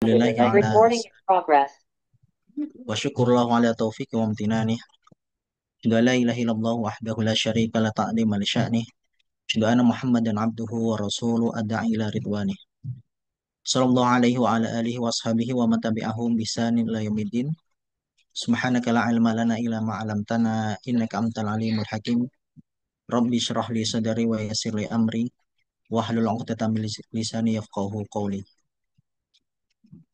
Alhamdulillahi ala Recording in progress. wa syukurullahu ala taufiq wa amtinani. Asyhadu an la ilaha illallah wahdahu la syarika la ta'lima li sya'nih. Asyhadu anna Muhammadan abduhu wa rasuluhu adda'i ila ridwanih. Sallallahu alaihi wa ala alihi wa ashabihi wa man tabi'ahum bisanin ila yaumiddin. Subhanaka la ilma lana illa ma 'allamtana innaka antal alimul hakim. Rabbi syrah li sadri wa yassir li amri wahlul 'uqdatam min lisani yafqahu qawli.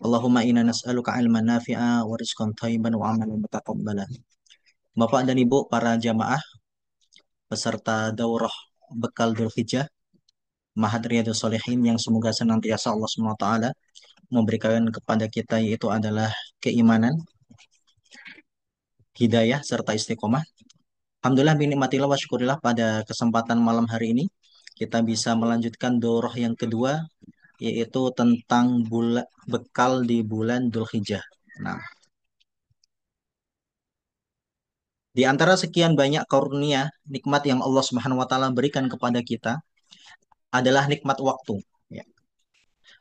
Allahumma inna nas'aluka ilman nafi'a wa rizqan thayyiban wa amalan mutaqabbala. Bapak dan Ibu para jamaah peserta daurah bekal Dzulhijjah Mahad Riyadus Shalihin yang semoga senantiasa Allah SWT memberikan kepada kita yaitu adalah keimanan, hidayah serta istiqomah. Alhamdulillah binikmatillah wa syukurillah pada kesempatan malam hari ini kita bisa melanjutkan daurah yang kedua yaitu tentang bekal di bulan Dzulhijjah. Nah, di antara sekian banyak karunia nikmat yang Allah Subhanahu wa taala berikan kepada kita adalah nikmat waktu. Ya.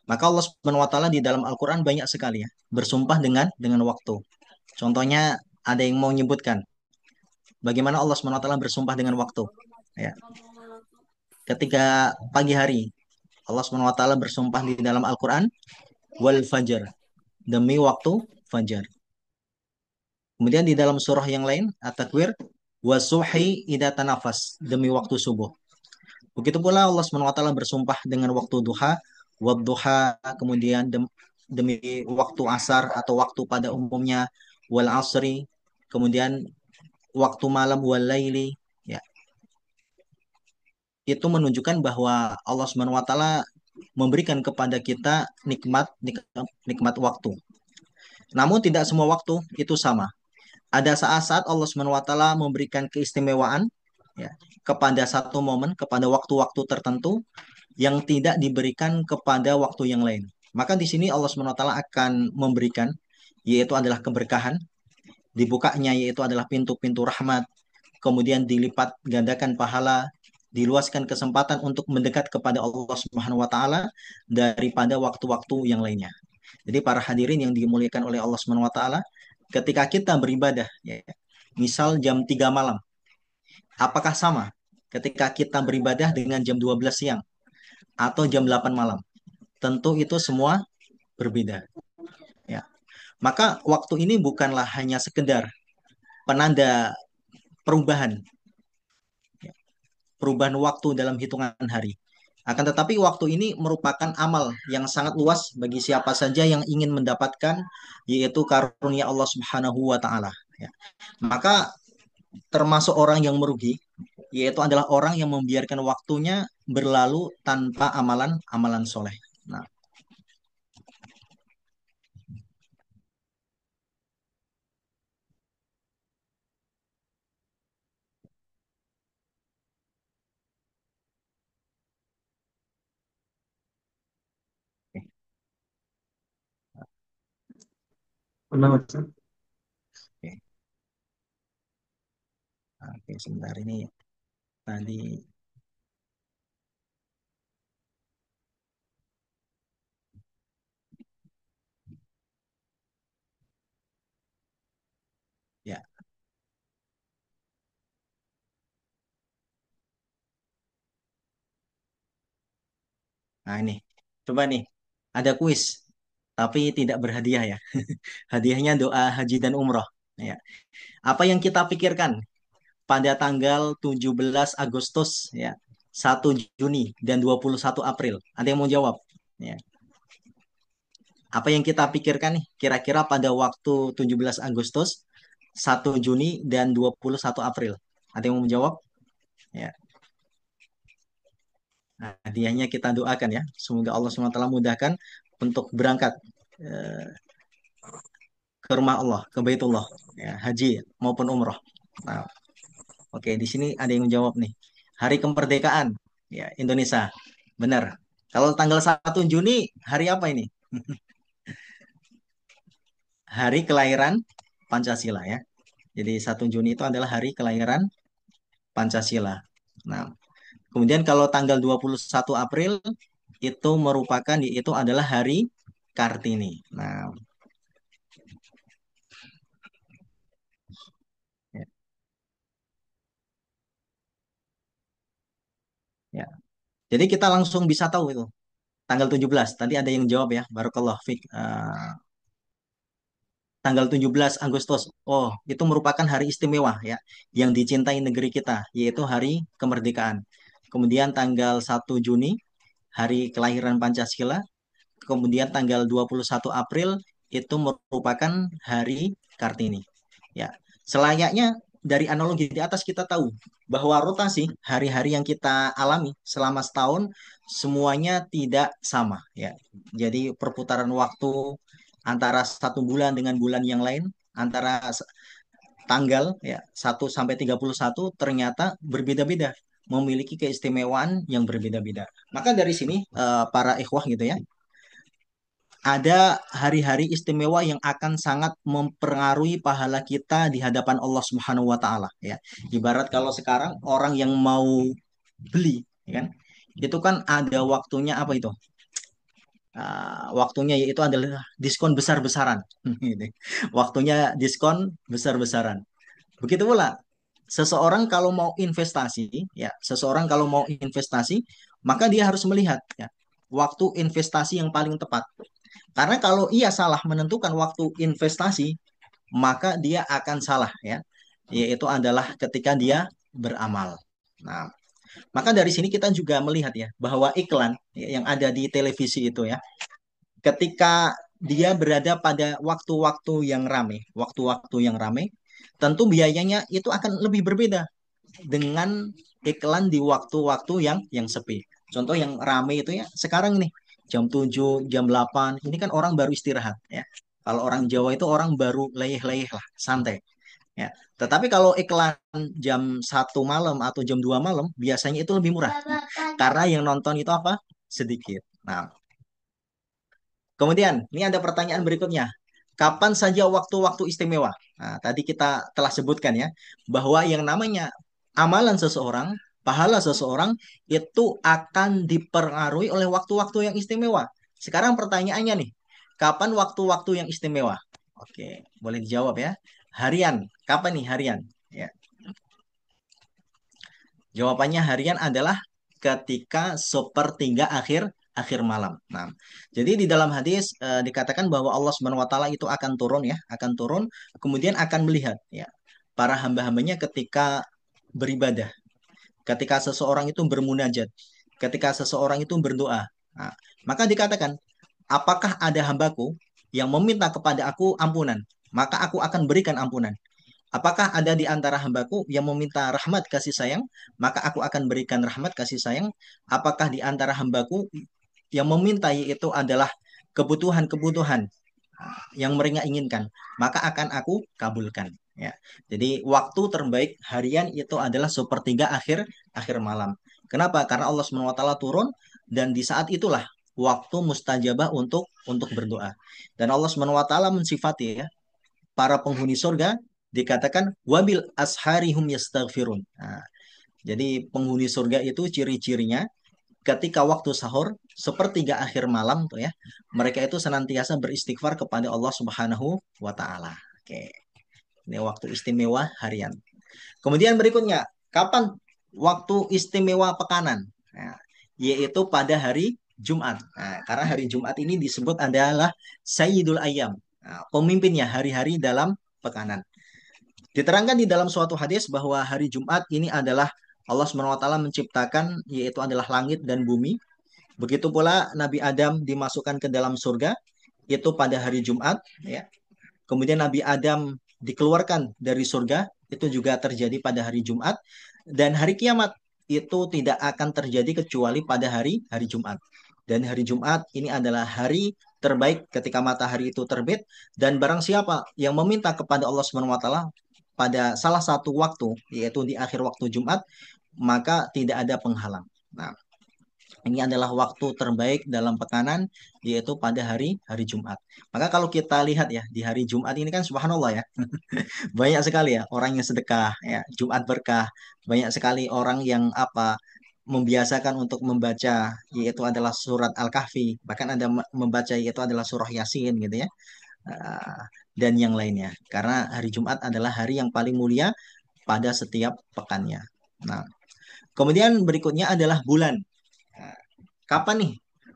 Maka Allah Subhanahu wa taala di dalam Al-Qur'an banyak sekali ya bersumpah dengan waktu. Contohnya ada yang mau menyebutkan bagaimana Allah Subhanahu wa taala bersumpah dengan waktu. Ya. Ketika pagi hari Allah Subhanahu wa taala bersumpah di dalam Al-Qur'an wal fajar demi waktu fajar. Kemudian di dalam surah yang lain At-Takwir wasuhi idza tanafas demi waktu subuh. Begitu pula Allah Subhanahu wa taala bersumpah dengan waktu duha, wadduha, kemudian demi waktu asar atau waktu pada umumnya, wal asri, kemudian waktu malam wal laili, ya. Itu menunjukkan bahwa Allah Subhanahu wa taala memberikan kepada kita nikmat waktu. Namun tidak semua waktu itu sama. Ada saat-saat Allah Subhanahu wa taala memberikan keistimewaan ya, kepada satu momen, kepada waktu-waktu tertentu yang tidak diberikan kepada waktu yang lain. Maka di sini Allah Subhanahu wa taala akan memberikan yaitu adalah keberkahan, dibukanya yaitu adalah pintu-pintu rahmat, kemudian dilipat gandakan pahala, diluaskan kesempatan untuk mendekat kepada Allah Subhanahu wa taala daripada waktu-waktu yang lainnya. Jadi para hadirin yang dimuliakan oleh Allah Subhanahu wa taala, ketika kita beribadah ya, misal jam 3 malam, apakah sama ketika kita beribadah dengan jam 12 siang atau jam 8 malam? Tentu itu semua berbeda ya. Maka waktu ini bukanlah hanya sekedar penanda perubahan ya, perubahan waktu dalam hitungan hari. Akan tetapi waktu ini merupakan amal yang sangat luas bagi siapa saja yang ingin mendapatkan yaitu karunia Allah Subhanahu wa taala ya. Maka termasuk orang yang merugi yaitu adalah orang yang membiarkan waktunya berlalu tanpa amalan-amalan soleh. Nah, oke. Oke. Oke, sebentar ini tadi ya. Nah, ini. Coba nih. Ada kuis, tapi tidak berhadiah ya. Hadiahnya doa haji dan umroh. Ya. Apa yang kita pikirkan pada tanggal 17 Agustus ya, 1 Juni dan 21 April? Ada yang mau jawab? Ya. Apa yang kita pikirkan nih kira-kira pada waktu 17 Agustus, 1 Juni dan 21 April? Ada yang mau menjawab? Ya. Nah, hadiahnya kita doakan ya. Semoga Allah SWT mudahkan untuk berangkat eh, ke rumah Allah, ke Baitullah, ya, haji maupun umroh. Nah, oke, di sini ada yang menjawab nih. Hari kemerdekaan ya Indonesia. Benar. Kalau tanggal 1 Juni hari apa ini? Hari kelahiran Pancasila ya. Jadi 1 Juni itu adalah hari kelahiran Pancasila. Nah, kemudian kalau tanggal 21 April itu merupakan yaitu adalah hari Kartini. Nah, ya, ya. Jadi kita langsung bisa tahu itu tanggal 17. Tadi ada yang jawab ya, Barakallah Fik. Tanggal 17 Agustus. Oh, itu merupakan hari istimewa ya, yang dicintai negeri kita, yaitu hari kemerdekaan. Kemudian tanggal 1 Juni, hari kelahiran Pancasila. Kemudian tanggal 21 April itu merupakan hari Kartini. Ya, selayaknya dari analogi di atas kita tahu bahwa rotasi hari-hari yang kita alami selama setahun semuanya tidak sama ya. Jadi perputaran waktu antara satu bulan dengan bulan yang lain, antara tanggal ya 1 sampai 31 ternyata berbeda-beda, memiliki keistimewaan yang berbeda-beda. Maka dari sini para ikhwah gitu ya, ada hari-hari istimewa yang akan sangat mempengaruhi pahala kita di hadapan Allah Subhanahu wa taala ya. Ibarat kalau sekarang orang yang mau beli ya kan, itu kan ada waktunya apa itu? Waktunya yaitu adalah diskon besar-besaran. Gitu. Waktunya diskon besar-besaran. Begitu pula seseorang kalau mau investasi ya, seseorang kalau mau investasi maka dia harus melihat ya waktu investasi yang paling tepat. Karena kalau ia salah menentukan waktu investasi, maka dia akan salah ya. Yaitu adalah ketika dia beramal. Nah, maka dari sini kita juga melihat ya bahwa iklan ya, yang ada di televisi itu ya, ketika dia berada pada waktu-waktu yang ramai, waktu-waktu yang ramai, tentu biayanya itu akan lebih berbeda dengan iklan di waktu-waktu yang sepi. Contoh yang ramai itu ya sekarang ini jam 7, jam 8 ini kan orang baru istirahat ya. Kalau orang Jawa itu orang baru leyeh-leyeh lah, santai ya. Tetapi kalau iklan jam 1 malam atau jam 2 malam biasanya itu lebih murah. Karena yang nonton itu apa? Sedikit. Nah, kemudian, ini ada pertanyaan berikutnya. Kapan saja waktu-waktu istimewa? Nah, tadi kita telah sebutkan ya, bahwa yang namanya amalan seseorang, pahala seseorang, itu akan dipengaruhi oleh waktu-waktu yang istimewa. Sekarang pertanyaannya nih, kapan waktu-waktu yang istimewa? Oke, boleh dijawab ya. Harian, kapan nih harian? Ya, jawabannya harian adalah ketika sepertiga akhir akhir malam. Nah, jadi di dalam hadis dikatakan bahwa Allah Subhanahu wa taala itu akan turun ya, akan turun kemudian akan melihat ya para hamba-hambanya ketika beribadah, ketika seseorang itu bermunajat, ketika seseorang itu berdoa. Nah, maka dikatakan, apakah ada hambaku yang meminta kepada aku ampunan? Maka aku akan berikan ampunan. Apakah ada di antara hambaku yang meminta rahmat kasih sayang? Maka aku akan berikan rahmat kasih sayang. Apakah di antara hambaku yang meminta yaitu adalah kebutuhan-kebutuhan yang mereka inginkan? Maka akan aku kabulkan. Ya. Jadi waktu terbaik harian itu adalah sepertiga akhir akhir malam. Kenapa? Karena Allah SWT turun dan di saat itulah waktu mustajabah untuk berdoa. Dan Allah SWT mensifati ya para penghuni surga dikatakan wabil asharihum yastaghfirun. Nah, jadi penghuni surga itu ciri-cirinya ketika waktu sahur sepertiga akhir malam tuh ya, mereka itu senantiasa beristighfar kepada Allah Subhanahu wa taala. Oke, ini waktu istimewa harian. Kemudian berikutnya, kapan waktu istimewa pekanan? Nah, yaitu pada hari Jumat. Nah, karena hari Jumat ini disebut adalah Sayyidul Ayyam. Nah, pemimpinnya hari-hari dalam pekanan. Diterangkan di dalam suatu hadis bahwa hari Jumat ini adalah Allah SWT menciptakan yaitu adalah langit dan bumi. Begitu pula Nabi Adam dimasukkan ke dalam surga itu pada hari Jumat ya. Kemudian Nabi Adam dikeluarkan dari surga itu juga terjadi pada hari Jumat dan hari kiamat itu tidak akan terjadi kecuali pada hari hari Jumat. Dan hari Jumat ini adalah hari terbaik ketika matahari itu terbit dan barang siapa yang meminta kepada Allah Subhanahu wa taala pada salah satu waktu yaitu di akhir waktu Jumat maka tidak ada penghalang. Nah, ini adalah waktu terbaik dalam pekanan yaitu pada hari hari Jumat. Maka kalau kita lihat ya di hari Jumat ini kan subhanallah ya, banyak sekali ya orang yang sedekah ya, Jumat berkah, banyak sekali orang yang apa membiasakan untuk membaca yaitu adalah surat Al-Kahfi, bahkan ada membaca yaitu adalah surah Yasin gitu ya. Ah, dan yang lainnya. Karena hari Jumat adalah hari yang paling mulia pada setiap pekannya. Nah, kemudian berikutnya adalah bulan. Nah, kapan nih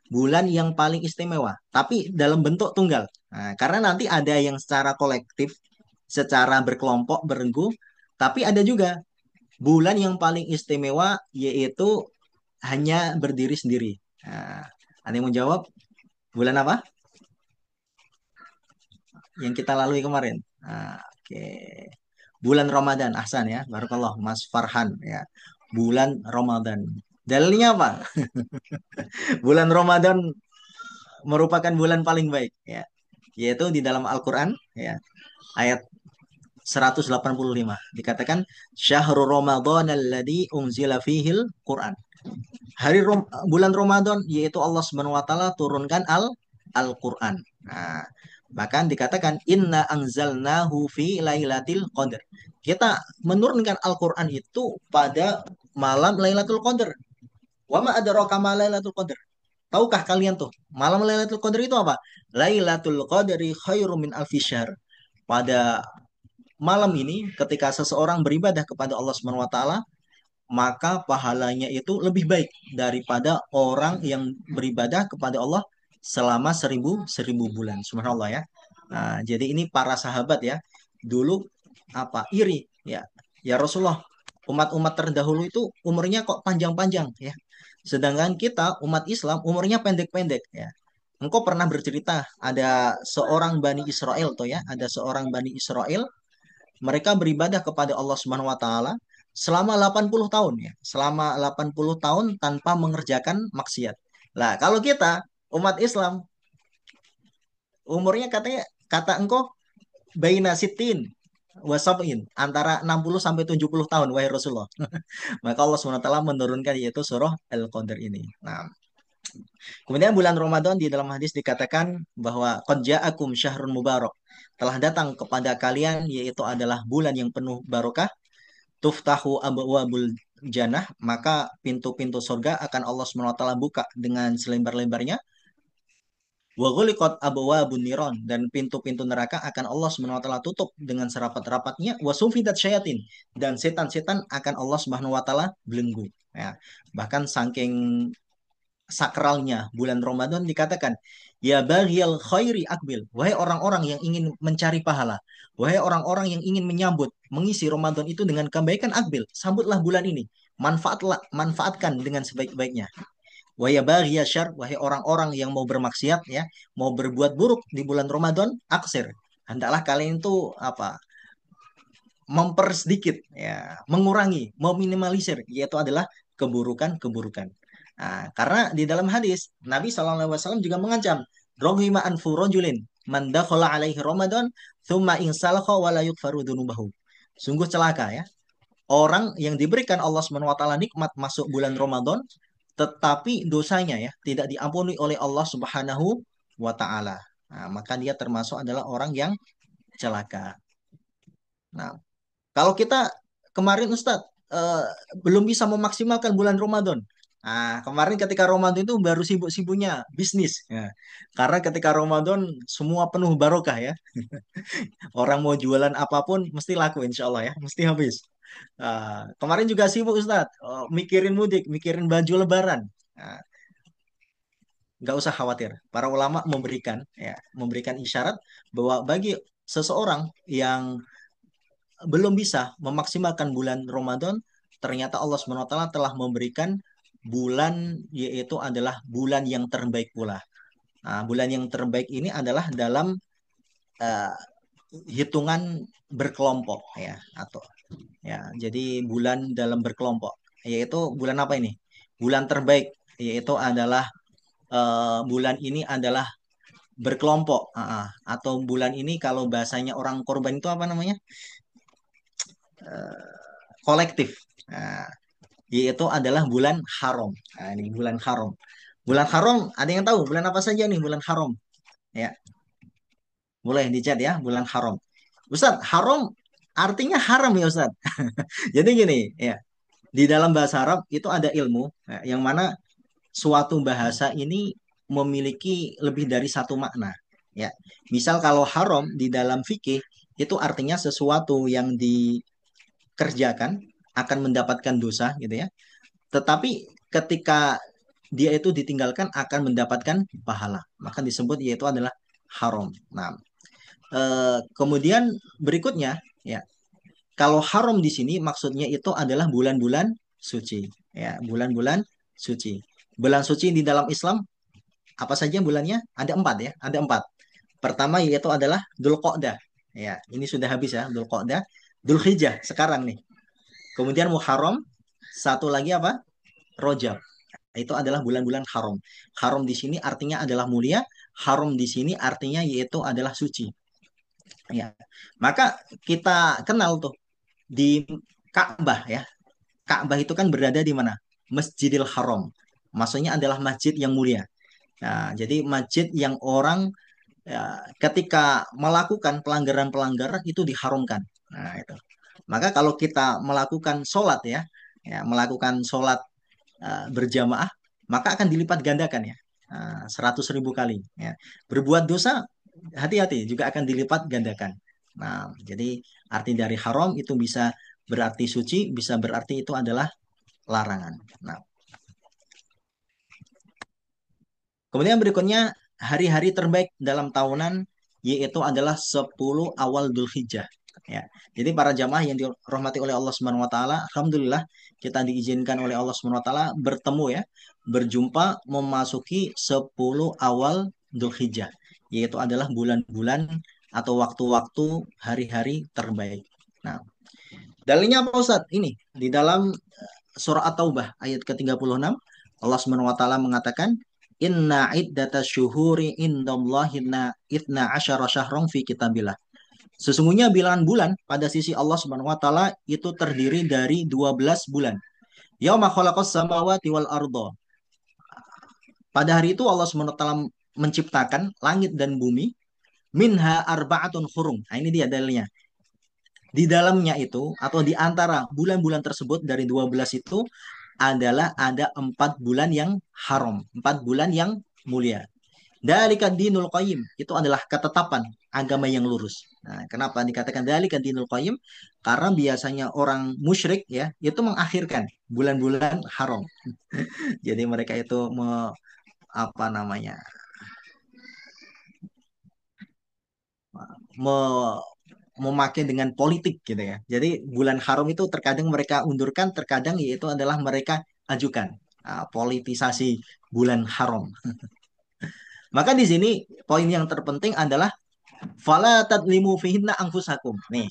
bulan yang paling istimewa? Tapi dalam bentuk tunggal. Nah, karena nanti ada yang secara kolektif, secara berkelompok, berenggu, tapi ada juga bulan yang paling istimewa yaitu hanya berdiri sendiri. Nah, ada yang mau jawab? Bulan apa yang kita lalui kemarin? Nah, oke. Bulan Ramadan, Ahsan ya. Barakallah, Mas Farhan ya. Bulan Ramadan. Dalilnya apa? Bulan Ramadan merupakan bulan paling baik ya. Yaitu di dalam Al-Qur'an ya. Ayat 185 dikatakan syahrul Ramadan alladzi unzila fihil Qur'an. Bulan Ramadan yaitu Allah Subhanahu wa taala turunkan Al-Qur'an. Nah, bahkan dikatakan inna anzalnahu fi lailatul qadar. Kita menurunkan Al-Qur'an itu pada malam Lailatul Qadar. Wa ma adraka ma Lailatul Qadar? Tahukah kalian tuh, malam Lailatul Qadar itu apa? Lailatul Qadri khairum min alfi syahr. Pada malam ini ketika seseorang beribadah kepada Allah Subhanahu wa taala, maka pahalanya itu lebih baik daripada orang yang beribadah kepada Allah selama seribu bulan. Subhanallah ya. Nah, jadi ini para sahabat ya dulu apa iri ya. Ya Rasulullah, umat-umat terdahulu itu umurnya kok panjang-panjang ya. Sedangkan kita umat Islam umurnya pendek-pendek ya. Engkau pernah bercerita ada seorang Bani Israel tuh ya, ada seorang Bani Israel mereka beribadah kepada Allah Subhanahu wa taala selama 80 tahun ya. Selama 80 tahun tanpa mengerjakan maksiat. Lah, kalau kita umat Islam umurnya katanya kata engkau baina sitin wasabin antara 60 sampai 70 tahun wahai Rasulullah. Maka Allah Subhanahu wa taala menurunkan yaitu surah Al-Qadar ini. Nah, kemudian bulan Ramadan di dalam hadis dikatakan bahwa qad ja'akum syahrun mubarak. Telah datang kepada kalian yaitu adalah bulan yang penuh barokah tuftahu abwabul jannah, maka pintu-pintu surga akan Allah SWT buka dengan selembar-lembarnya. Wa ghuliqat abwabun niron, dan pintu-pintu neraka akan Allah SWT tutup dengan serapat-rapatnya. Wa sufidat syayatin, dan setan-setan akan Allah SWT belenggu. Ya, bahkan saking sakralnya bulan Ramadan dikatakan ya baghiyal khairi akbil, wahai orang-orang yang ingin mencari pahala, wahai orang-orang yang ingin menyambut mengisi Ramadan itu dengan kebaikan, akbil, sambutlah bulan ini, manfaatkan dengan sebaik-baiknya. Wa ya baghiya syar, wahai orang-orang yang mau bermaksiat ya, mau berbuat buruk di bulan Ramadan, aksir, hendaklah kalian itu apa, mempersedikit ya, mengurangi, meminimalisir yaitu adalah keburukan-keburukan. Nah, karena di dalam hadis Nabi SAW juga mengancam roghima anfu rajulin man dakhala alaihi Ramadan thumma insalakha wa la yukfaru dunubahu. Sungguh celaka ya orang yang diberikan Allah Subhanahu wa taala nikmat masuk bulan Ramadan tetapi dosanya ya tidak diampuni oleh Allah Subhanahu wa taala. Nah, maka dia termasuk adalah orang yang celaka. Nah, kalau kita kemarin Ustadz belum bisa memaksimalkan bulan Ramadan. Nah, kemarin ketika Ramadan itu baru sibuk-sibuknya bisnis. Ya. Karena ketika Ramadan semua penuh barokah ya. Orang mau jualan apapun mesti laku insya Allah ya. Mesti habis. Kemarin juga sibuk Ustadz. Mikirin mudik, mikirin baju lebaran. Nah, nggak usah khawatir. Para ulama memberikan isyarat bahwa bagi seseorang yang belum bisa memaksimalkan bulan Ramadan, ternyata Allah SWT telah memberikan bulan yaitu adalah bulan yang terbaik pula. Nah, bulan yang terbaik ini adalah dalam uh, hitungan berkelompok ya atau ya. Jadi bulan dalam berkelompok yaitu bulan apa ini? Bulan terbaik yaitu adalah bulan ini adalah berkelompok atau bulan ini kalau bahasanya orang korban itu apa namanya? Eh, kolektif. Nah, yaitu adalah bulan haram. Nah, ini bulan haram. Bulan haram, ada yang tahu bulan apa saja nih bulan haram? Ya, boleh dicat ya, bulan haram. Ustaz, haram artinya haram ya Ustaz. Jadi gini, ya. Di dalam bahasa Arab itu ada ilmu yang mana suatu bahasa ini memiliki lebih dari satu makna. Ya, misal kalau haram di dalam fikih itu artinya sesuatu yang dikerjakan akan mendapatkan dosa gitu ya. Tetapi ketika dia itu ditinggalkan akan mendapatkan pahala. Maka disebut yaitu adalah haram. Nah, kemudian berikutnya ya, kalau haram di sini maksudnya itu adalah bulan-bulan suci. Ya, bulan-bulan suci. Bulan suci di dalam Islam apa saja bulannya? Ada empat ya, ada empat. Pertama yaitu adalah Dzulqa'dah. Ya, ini sudah habis ya, Dzulqa'dah. Dzulhijjah sekarang nih. Kemudian Muharram, satu lagi apa? Rojab. Itu adalah bulan-bulan haram. Haram di sini artinya adalah mulia, haram di sini artinya yaitu adalah suci. Ya. Maka kita kenal tuh di Ka'bah ya. Ka'bah itu kan berada di mana? Masjidil Haram. Maksudnya adalah masjid yang mulia. Nah, jadi masjid yang orang ya, ketika melakukan pelanggaran-pelanggaran itu diharamkan. Nah, itu. Maka kalau kita melakukan sholat ya, ya melakukan sholat berjamaah, maka akan dilipat gandakan ya. 100.000 kali. Ya. Berbuat dosa, hati-hati juga akan dilipat gandakan. Nah, jadi arti dari haram itu bisa berarti suci, bisa berarti itu adalah larangan. Nah, kemudian berikutnya hari-hari terbaik dalam tahunan yaitu adalah 10 awal Dzulhijjah. Ya. Jadi para jamaah yang dirahmati oleh Allah Subhanahu wa taala, alhamdulillah kita diizinkan oleh Allah Subhanahu wa taala bertemu ya, berjumpa memasuki 10 awal Dzulhijjah, yaitu adalah bulan-bulan atau waktu-waktu hari-hari terbaik. Nah, dalilnya apa Ustaz? Ini di dalam surah At-Taubah ayat ke-36 Allah Subhanahu wa taala mengatakan inna iddatash syuhuri indallahi itna asyara syahran fi kitabillah. Sesungguhnya bilangan bulan pada sisi Allah Subhanahu wa taala itu terdiri dari 12 bulan. Yauma khalaqas samawati wal arda. Pada hari itu Allah Subhanahu wa taala menciptakan langit dan bumi minha arba'atun hurum. Nah, ini dia dalilnya. Di dalamnya itu atau di antara bulan-bulan tersebut dari 12 itu adalah ada 4 bulan yang haram, 4 bulan yang mulia. Dalika dinul qayyim itu adalah ketetapan agama yang lurus. Nah, kenapa dikatakan dalika dinul qayyim? Karena biasanya orang musyrik ya itu mengakhirkan bulan-bulan haram. Jadi mereka itu apa namanya? Me, memakai dengan politik gitu ya. Jadi bulan haram itu terkadang mereka undurkan, terkadang yaitu adalah mereka ajukan. Politisasi bulan haram. Maka di sini poin yang terpenting adalah fala tadlimu fihinna anfusakum. Nih,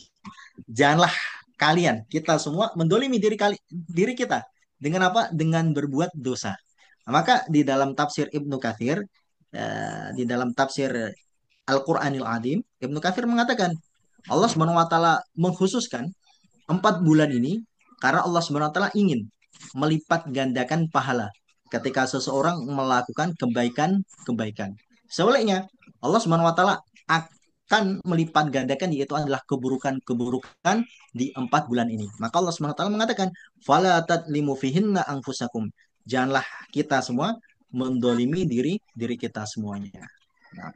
janganlah kalian kita semua mendolimi diri kita dengan apa? Dengan berbuat dosa. Maka di dalam tafsir Ibnu Katsir di dalam tafsir Al-Qur'anil Azim, Ibnu Katsir mengatakan Allah Subhanahu wa taala mengkhususkan 4 bulan ini karena Allah Subhanahu wa taala ingin melipat gandakan pahala ketika seseorang melakukan kebaikan-kebaikan. Sebaliknya, Allah Subhanahu wa taala akan melipat gandakan yaitu adalah keburukan-keburukan di 4 bulan ini. Maka Allah Subhanahu wa taala mengatakan, "Fala tadlimu fihinna anfusakum." Janganlah kita semua mendolimi diri kita semuanya. Nah,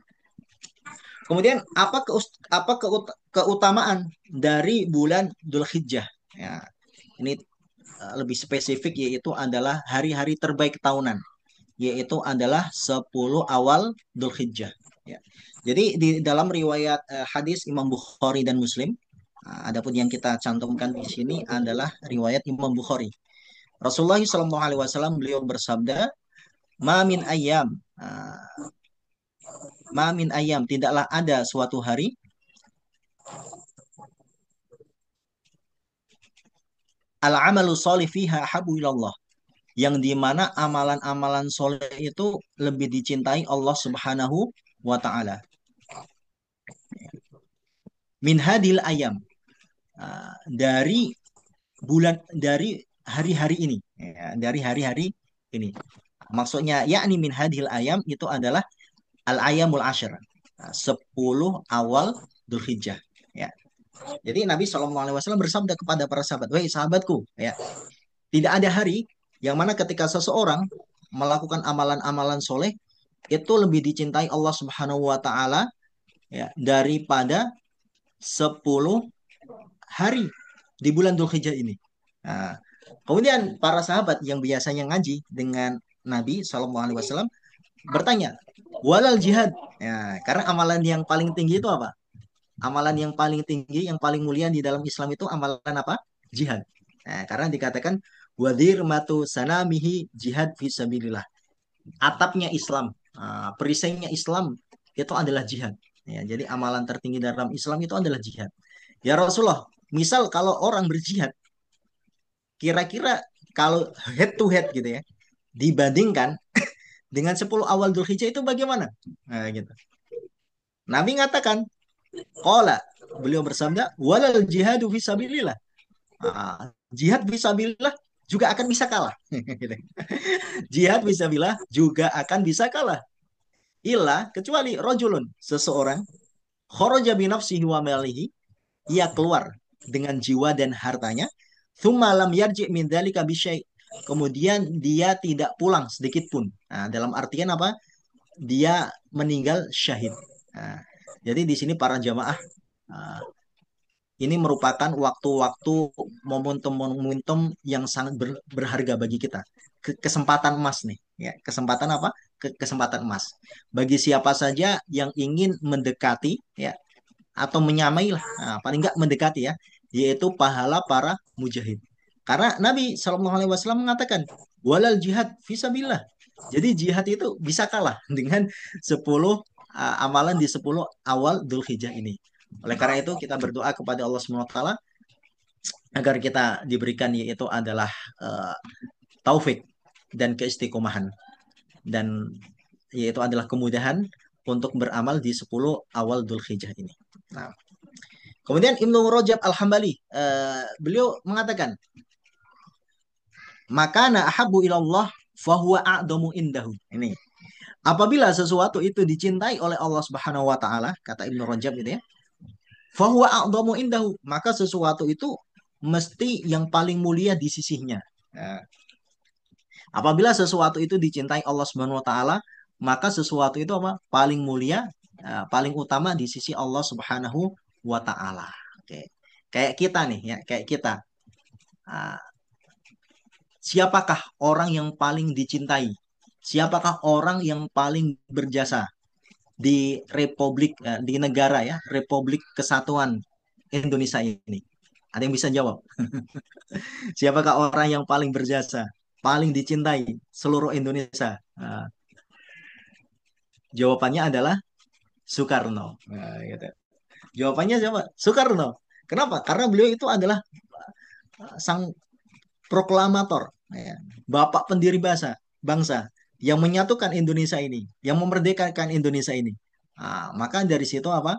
kemudian keutamaan dari bulan Dzulhijjah? Ya, ini lebih spesifik yaitu adalah hari-hari terbaik tahunan, yaitu adalah 10 awal Dzulhijjah. Ya. Jadi di dalam riwayat hadis Imam Bukhari dan Muslim, adapun yang kita cantumkan di sini adalah riwayat Imam Bukhari. Rasulullah SAW beliau bersabda, "Ma min ayam, ma min ayam tidaklah ada suatu hari al-amalu sholih fiha habu ilallah yang dimana amalan-amalan soleh itu lebih dicintai Allah Subhanahu wa taala. Min hadil ayam dari dari hari-hari ini ya, dari hari-hari ini. Maksudnya yakni min hadil ayam itu adalah al ayamul asyr. 10 awal Dzulhijjah ya. Jadi Nabi SAW bersabda kepada para sahabat, "Wahai sahabatku, ya, Tidak ada hari yang mana ketika seseorang melakukan amalan-amalan soleh itu lebih dicintai Allah Subhanahu wa taala ya daripada 10 hari di bulan Dzulhijjah ini. Nah, kemudian para sahabat yang biasanya ngaji dengan Nabi Shallallahu Alaihi Wasallam bertanya, walal jihad. Ya, karena amalan yang paling tinggi itu apa? Amalan yang paling tinggi, yang paling mulia di dalam Islam itu amalan apa? Jihad. Nah, karena dikatakan wadir matu sanamihi jihad fisabilillah. Atapnya Islam, perisainya Islam itu adalah jihad. Ya, jadi amalan tertinggi dalam Islam itu adalah jihad. Ya Rasulullah, misal kalau orang berjihad, kira-kira kalau head to head gitu ya, dibandingkan dengan 10 awal Dzulhijjah itu bagaimana? Nah, gitu. Nabi mengatakan, qala, beliau bersabda, walal jihadu fisabilillah. Jihad fisabilillah juga akan bisa kalah. Gitu. Jihad fisabilillah juga akan bisa kalah. Illa kecuali rojulun, seseorang kharaja bi nafsihi wa malihi, ia keluar dengan jiwa dan hartanya, thumma lam yarji min dzalika bisyai. Kemudian dia tidak pulang sedikit pun. Nah, dalam artian apa? Dia meninggal syahid. Nah, jadi di sini para jamaah ini merupakan waktu-waktu momentum-momentum yang sangat berharga bagi kita. Kesempatan emas nih, ya. Kesempatan apa? Kesempatan emas. Bagi siapa saja yang ingin mendekati, ya, atau menyamai lah, nah, paling nggak mendekati ya, yaitu pahala para mujahid. Karena Nabi Shallallahu Alaihi Wasallam mengatakan, walal jihad fisabilillah. Jadi jihad itu bisa kalah dengan 10 amalan di 10 awal Dzulhijjah ini. Oleh karena itu kita berdoa kepada Allah Subhanahu wa taala agar kita diberikan yaitu adalah uh, taufik dan keistiqomahan dan yaitu adalah kemudahan untuk beramal di 10 awal Dzulhijjah ini. Nah, kemudian Ibnu Rajab Al-Hambali beliau mengatakan, "Makana ahabbu ilallah fahuwa a'damu indahu." Ini. Apabila sesuatu itu dicintai oleh Allah Subhanahu wa taala, kata Ibnu Rajab gitu ya, fahuwa a'damu indahu, maka sesuatu itu mesti yang paling mulia di sisinya. Nah, apabila sesuatu itu dicintai Allah Subhanahu wa taala, maka sesuatu itu apa? Paling mulia, paling utama di sisi Allah Subhanahu wa taala. Oke. Kayak kita nih ya, kayak kita. Ah, siapakah orang yang paling dicintai? Siapakah orang yang paling berjasa di Republik di negara ya, Republik Kesatuan Indonesia ini? Ada yang bisa jawab? Siapakah orang yang paling berjasa, paling dicintai seluruh Indonesia? Jawabannya adalah Soekarno. Nah, gitu. Jawabannya siapa? Soekarno. Kenapa? Karena beliau itu adalah sang proklamator, ya, bapak pendiri bangsa yang menyatukan Indonesia ini, yang memerdekakan Indonesia ini. Nah, maka dari situ apa?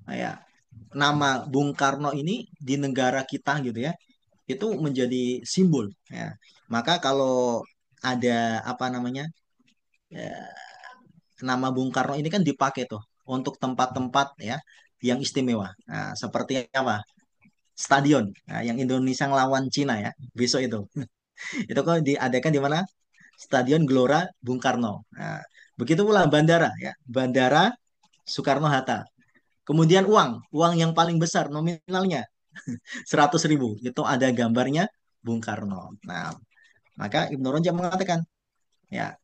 Ya, nama Bung Karno ini di negara kita gitu ya, itu menjadi simbol. Ya. Maka kalau ada apa namanya ya, nama Bung Karno ini kan dipakai tuh untuk tempat-tempat ya yang istimewa. Nah, seperti apa? Stadion, nah, yang Indonesia ngelawan Cina ya besok itu. Itu kok diadakan di mana? Stadion Gelora Bung Karno. Nah, begitu pula bandara ya, Bandara Soekarno Hatta. Kemudian uang yang paling besar nominalnya 100.000 itu ada gambarnya Bung Karno. Nah, maka Ibnu Rajab mengatakan ya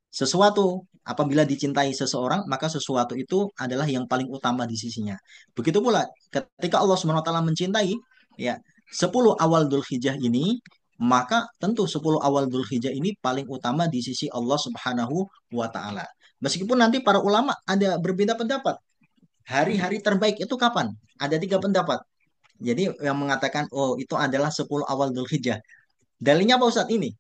sesuatu apabila dicintai seseorang maka sesuatu itu adalah yang paling utama di sisinya. Begitu pula ketika Allah Subhanahu wa taala mencintai ya 10 awal Dzulhijjah ini maka tentu 10 awal Dzulhijjah ini paling utama di sisi Allah Subhanahu wa taala. Meskipun nanti para ulama ada berbeda pendapat. Hari-hari terbaik itu kapan? Ada 3 pendapat. Jadi yang mengatakan oh itu adalah 10 awal Dzulhijjah. Dalilnya apa Ustadz ini?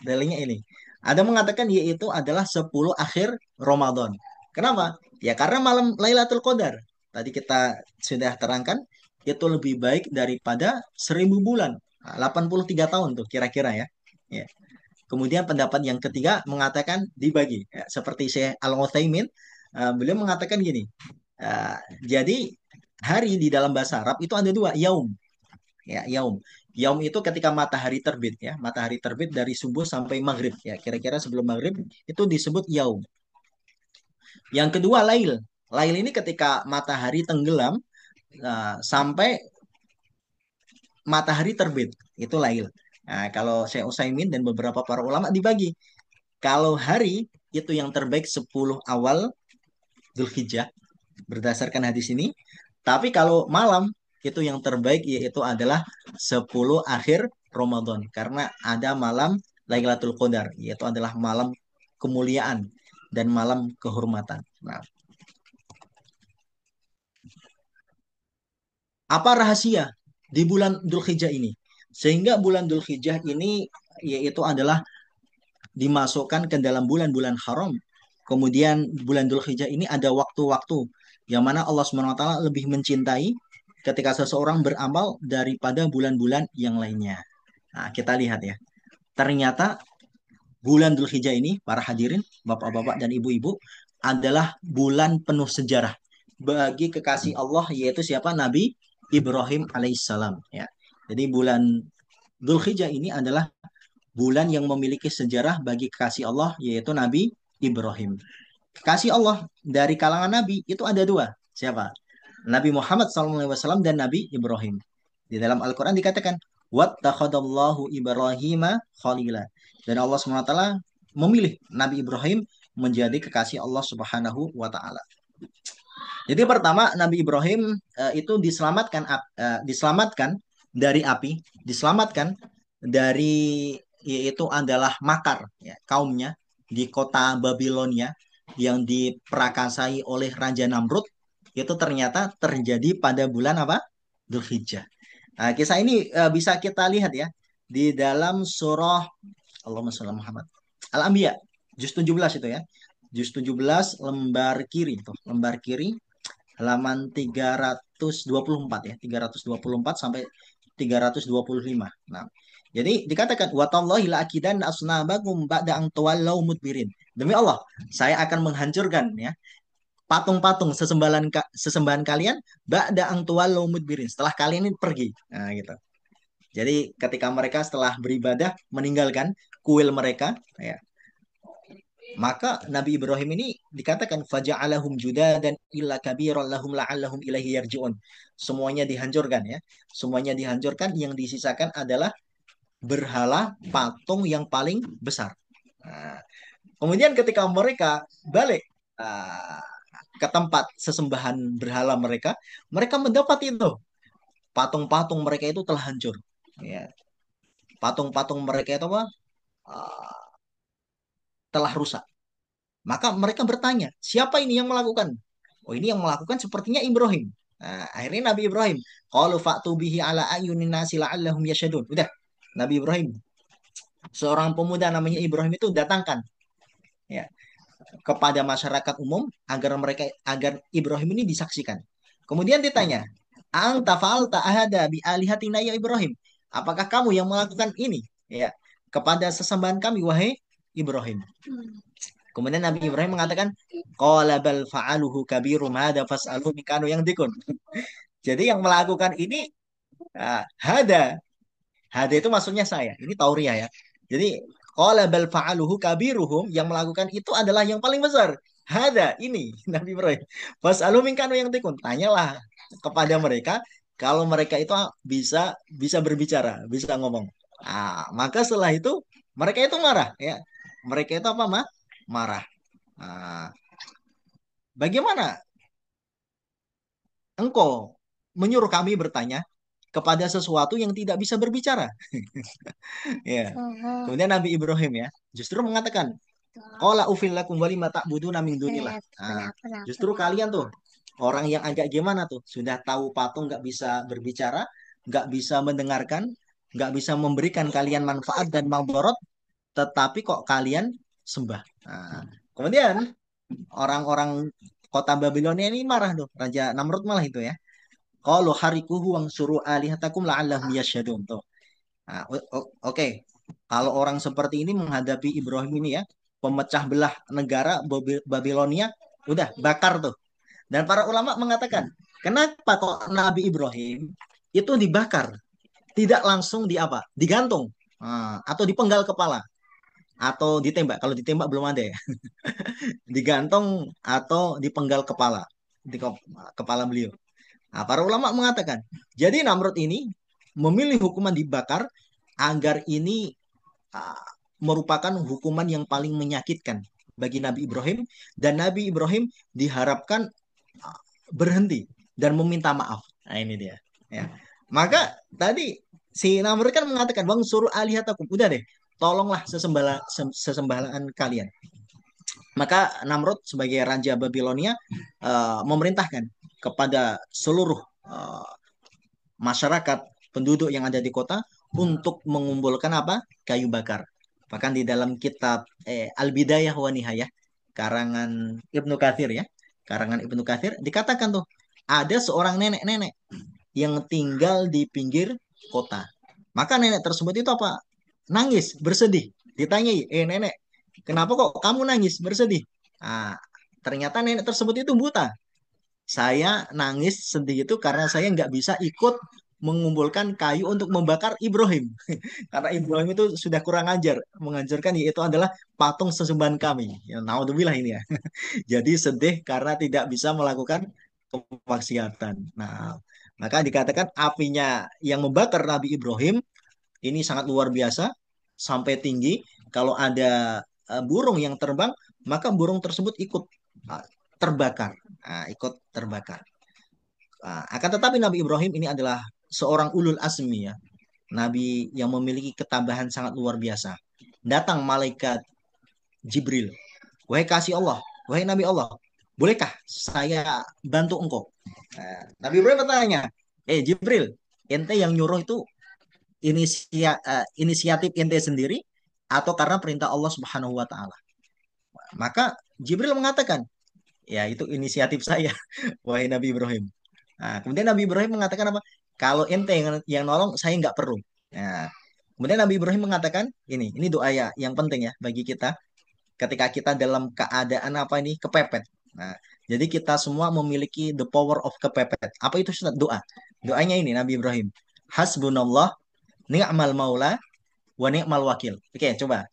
Dalilnya ini. Ada mengatakan yaitu adalah 10 akhir Ramadan. Kenapa? Ya karena malam Lailatul Qadar. Tadi kita sudah terangkan itu lebih baik daripada 1.000 bulan. 83 tahun tuh kira-kira ya. Ya. Kemudian pendapat yang ketiga mengatakan dibagi. Ya, seperti Syekh Al-Utsaimin, beliau mengatakan gini. Jadi hari di dalam bahasa Arab itu ada dua, yaum. Ya, yaum. Yaum itu ketika matahari terbit ya, matahari terbit dari subuh sampai maghrib ya, kira-kira sebelum maghrib itu disebut yaum. Yang kedua lail. Lail ini ketika matahari tenggelam sampai matahari terbit, itu lail. Nah, kalau Syekh Utsaimin dan beberapa para ulama dibagi. Kalau hari itu yang terbaik 10 awal Dzulhijjah berdasarkan hadis ini. Tapi kalau malam itu yang terbaik yaitu adalah 10 akhir Ramadan karena ada malam Lailatul Qadar yaitu adalah malam kemuliaan dan malam kehormatan. Nah, apa rahasia di bulan Dzulhijjah ini? Sehingga bulan Dzulhijjah ini yaitu adalah dimasukkan ke dalam bulan-bulan haram. Kemudian bulan Dzulhijjah ini ada waktu-waktu yang mana Allah SWT lebih mencintai ketika seseorang beramal daripada bulan-bulan yang lainnya. Nah, kita lihat ya. Ternyata bulan Dzulhijjah ini, para hadirin, bapak-bapak dan ibu-ibu, adalah bulan penuh sejarah bagi kekasih Allah yaitu siapa? Nabi Ibrahim alaihissalam ya. Jadi bulan Dzulhijjah ini adalah bulan yang memiliki sejarah bagi kekasih Allah yaitu Nabi Ibrahim. Kekasih Allah dari kalangan nabi itu ada dua. Siapa? Nabi Muhammad SAW dan Nabi Ibrahim. Di dalam Al-Quran dikatakan, Wattakhadallahu Ibrahima khalila. Dan Allah SWT memilih Nabi Ibrahim menjadi kekasih Allah Subhanahu wa taala. Jadi pertama Nabi Ibrahim itu diselamatkan dari api, diselamatkan dari yaitu adalah makar ya, kaumnya di kota Babilonia yang diperakasai oleh Raja Namrud itu ternyata terjadi pada bulan apa? Dzulhijjah. Nah, kisah ini bisa kita lihat ya di dalam surah Allahumma sholli Muhammad. Al-Anbiya juz 17 itu ya. Juz 17 lembar kiri tuh, lembar kiri halaman 324 ya, 324 sampai 325. Nah, jadi dikatakan watallahi la akidan asnabakum ba'da an tawallaw mudbirin. Demi Allah, saya akan menghancurkan ya patung-patung sesembahan kalian ba'da an tawallaw mudbirin. Setelah kalian ini pergi. Nah, gitu. Jadi ketika mereka setelah beribadah meninggalkan kuil mereka ya, maka Nabi Ibrahim ini dikatakan faja'alahum judadan illa kabiran lahum la'allahum ilaihi yarji'un. Semuanya dihancurkan ya. Semuanya dihancurkan, yang disisakan adalah berhala patung yang paling besar. Nah, kemudian ketika mereka balik uh, ke tempat sesembahan berhala mereka, mereka mendapat itu patung-patung mereka itu telah hancur. Ya, patung-patung mereka itu apa? Uh, telah rusak. Maka mereka bertanya, siapa ini yang melakukan? Oh, ini yang melakukan sepertinya Ibrahim. Nah, akhirnya Nabi Ibrahim, qalu fa'tu bihi ala ayunin nasi la'allahum yashadun. Udah, Nabi Ibrahim, seorang pemuda namanya Ibrahim itu datangkan ya kepada masyarakat umum agar Ibrahim ini disaksikan. Kemudian ditanya, "Anta fa'alta ahada bi alihatina ya Ibrahim?" Apakah kamu yang melakukan ini ya kepada sesembahan kami wahai Ibrahim? Kemudian Nabi Ibrahim mengatakan, qala bal fa'aluhu kabirum hada fas'aluhu mikanu yang dikun. Jadi yang melakukan ini hada. Hada itu maksudnya saya. Ini tauriah ya. Jadi qala bal fa'aluhu kabiruhum, yang melakukan itu adalah yang paling besar. Hada ini Nabi Ibrahim. Fas'aluhu mikanu yang dikun. Tanyalah kepada mereka kalau mereka itu bisa bisa berbicara, bisa ngomong. Maka setelah itu mereka itu marah ya. Mereka itu apa mah? Marah. Nah, bagaimana engkau menyuruh kami bertanya kepada sesuatu yang tidak bisa berbicara? Ya. Kemudian Nabi Ibrahim ya, justru mengatakan, qala ufil lakum walima ta'buduna min dunillah. Nah, justru kalian tuh orang yang agak gimana tuh, sudah tahu patung nggak bisa berbicara, nggak bisa mendengarkan, nggak bisa memberikan kalian manfaat dan madarat, tetapi kok kalian sembah. Nah, kemudian orang-orang kota Babilonia ini marah tuh. Raja Namrud malah itu ya. Qalu harikuhu wang suruh alihatakum la'allahum yasyadun tuh. Nah, oke. Kalau orang seperti ini menghadapi Ibrahim ini ya, pemecah belah negara Babilonia, udah bakar tuh. Dan para ulama mengatakan, kenapa kok Nabi Ibrahim itu dibakar? tidak langsung di apa? Digantung. Atau dipenggal kepala atau ditembak. Kalau ditembak belum ada ya. Digantung atau dipenggal kepala di kepala beliau. Nah, para ulama mengatakan, jadi Namrud ini memilih hukuman dibakar agar ini ah, merupakan hukuman yang paling menyakitkan bagi Nabi Ibrahim, dan Nabi Ibrahim diharapkan ah, berhenti dan meminta maaf. Nah, ini dia. Ya. Maka tadi si Namrud kan mengatakan, "Bang suruh alihatakum." Udah deh, tolonglah sesembahan kalian. Maka Namrud sebagai raja Babilonia memerintahkan kepada seluruh masyarakat penduduk yang ada di kota untuk mengumpulkan apa? Kayu bakar. Bahkan di dalam kitab Al-Bidayah wa Nihayah karangan Ibnu Katsir ya, karangan Ibnu Katsir dikatakan tuh ada seorang nenek-nenek yang tinggal di pinggir kota. Maka nenek tersebut itu apa? Nangis, bersedih. Ditanyai, nenek, kenapa kok kamu nangis, bersedih? Ah, ternyata nenek tersebut itu buta. Saya nangis sedih itu karena saya nggak bisa ikut mengumpulkan kayu untuk membakar Ibrahim. Karena Ibrahim itu sudah kurang ajar, mengajarkan yaitu adalah patung sesembahan kami. Ya, naudzubillah ini ya. Jadi sedih karena tidak bisa melakukan kemaksiatan. Nah, maka dikatakan apinya yang membakar Nabi Ibrahim ini sangat luar biasa, sampai tinggi. Kalau ada burung yang terbang, maka burung tersebut ikut uh, terbakar. Ikut terbakar. Akan tetapi Nabi Ibrahim ini adalah seorang ulul azmi ya. Nabi yang memiliki ketabahan sangat luar biasa. Datang malaikat Jibril. Wahai kasih Allah, wahai Nabi Allah, bolehkah saya bantu engkau? Nabi Ibrahim bertanya, Jibril, ente yang nyuruh itu inisiatif ente sendiri atau karena perintah Allah Subhanahu wa taala? Maka Jibril mengatakan, ya itu inisiatif saya, wahai Nabi Ibrahim. Kemudian Nabi Ibrahim mengatakan apa? Kalau ente yang nolong, saya nggak perlu. Nah, kemudian Nabi Ibrahim mengatakan, ini doa ya yang penting ya bagi kita ketika kita dalam keadaan apa ini kepepet. Nah, jadi kita semua memiliki the power of kepepet. Apa itu Ustaz? Doa. Doanya ini Nabi Ibrahim. Hasbunallah ni'mal maula wa ni'mal wakil. Oke, coba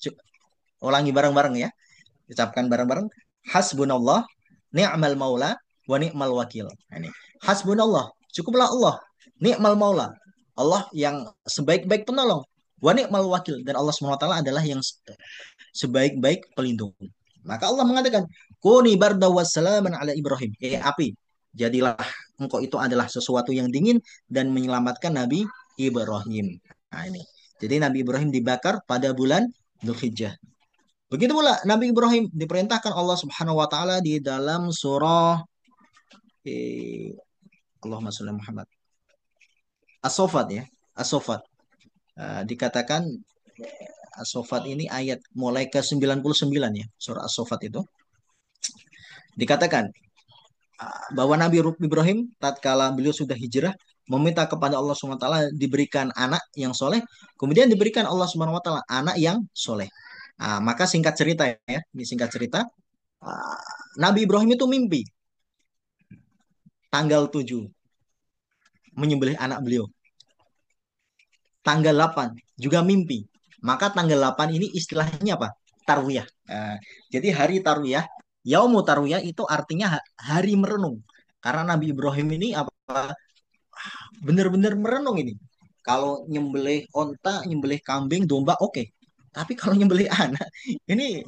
ulangi bareng-bareng ya. Ucapkan bareng-bareng. Hasbunallah ni'mal maula wa ni'mal wakil. Nah, ini. Hasbunallah. Cukuplah Allah. Ni'mal maula. Allah yang sebaik-baik penolong. Wa ni'mal wakil. Dan Allah SWT adalah yang sebaik-baik pelindung. Maka Allah mengatakan, Kuni barda wassalaman ala Ibrahim. Api, jadilah engkau itu adalah sesuatu yang dingin dan menyelamatkan Nabi Ibrahim. Nah ini. Jadi Nabi Ibrahim dibakar pada bulan Dzulhijjah. Begitu pula Nabi Ibrahim diperintahkan Allah Subhanahu wa taala di dalam surah Allahumma sholli Muhammad. As-Saffat ya. As-Saffat. Dikatakan As-Saffat ini ayat mulai ke 99 ya, surah As-Saffat itu. Dikatakan bahwa Nabi Ibrahim tatkala beliau sudah hijrah meminta kepada Allah Subhanahu wa taala diberikan anak yang soleh, kemudian diberikan Allah Subhanahu wa taala anak yang soleh. Maka singkat cerita ya, ini singkat cerita, Nabi Ibrahim itu mimpi tanggal 7 menyembelih anak beliau. Tanggal 8 juga mimpi. Maka tanggal 8 ini istilahnya apa? Tarwiyah. Jadi hari Tarwiyah, Yaumu Tarwiyah itu artinya hari merenung. Karena Nabi Ibrahim ini apa? Benar-benar merenung ini. Kalau nyembelih onta, nyembelih kambing, domba, oke. Tapi kalau nyembelih anak, ini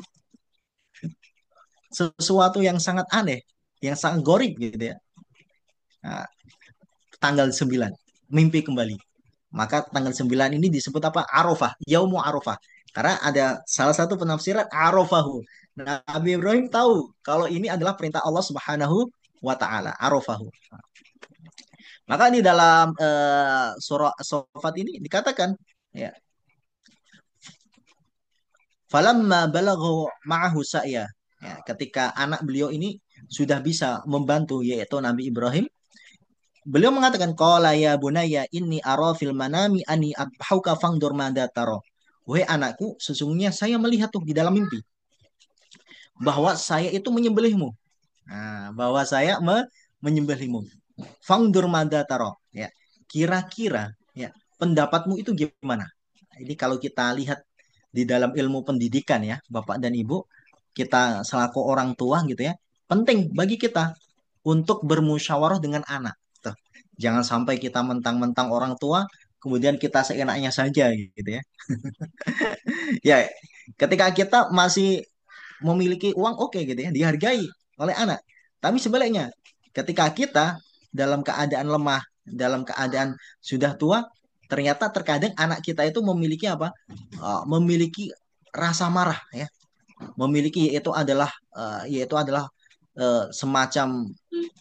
sesuatu yang sangat aneh, yang sangat gorib gitu ya. Nah, tanggal 9, mimpi kembali. Maka tanggal 9 ini disebut apa? Arafah, Yaumu Arafah. Karena ada salah satu penafsiran Arafahu. Nabi Ibrahim tahu kalau ini adalah perintah Allah Subhanahu wa taala, Arafahu. Maka di dalam surah As-Saffat ini dikatakan ya, falamma balaghu ma'ahu sa'ya. Ya, ketika anak beliau ini sudah bisa membantu yaitu Nabi Ibrahim, beliau mengatakan qala ya bunayya inni ara fil manami ani adhauka fangdur madza tara. Wahai anakku, sesungguhnya saya melihat tuh di dalam mimpi bahwa saya itu menyembelihmu. Bahwa saya menyembelihmu. Fangdur madza tara. Ya. Kira-kira ya, pendapatmu itu gimana? Ini kalau kita lihat di dalam ilmu pendidikan ya, Bapak dan Ibu, kita selaku orang tua gitu ya, penting bagi kita untuk bermusyawarah dengan anak. Tuh. Jangan sampai kita mentang-mentang orang tua, kemudian kita seenaknya saja gitu ya. Ya, ketika kita masih memiliki uang oke gitu ya, dihargai oleh anak. Tapi sebaliknya, ketika kita dalam keadaan lemah, dalam keadaan sudah tua, ternyata terkadang anak kita itu memiliki apa? Memiliki rasa marah ya, memiliki yaitu adalah semacam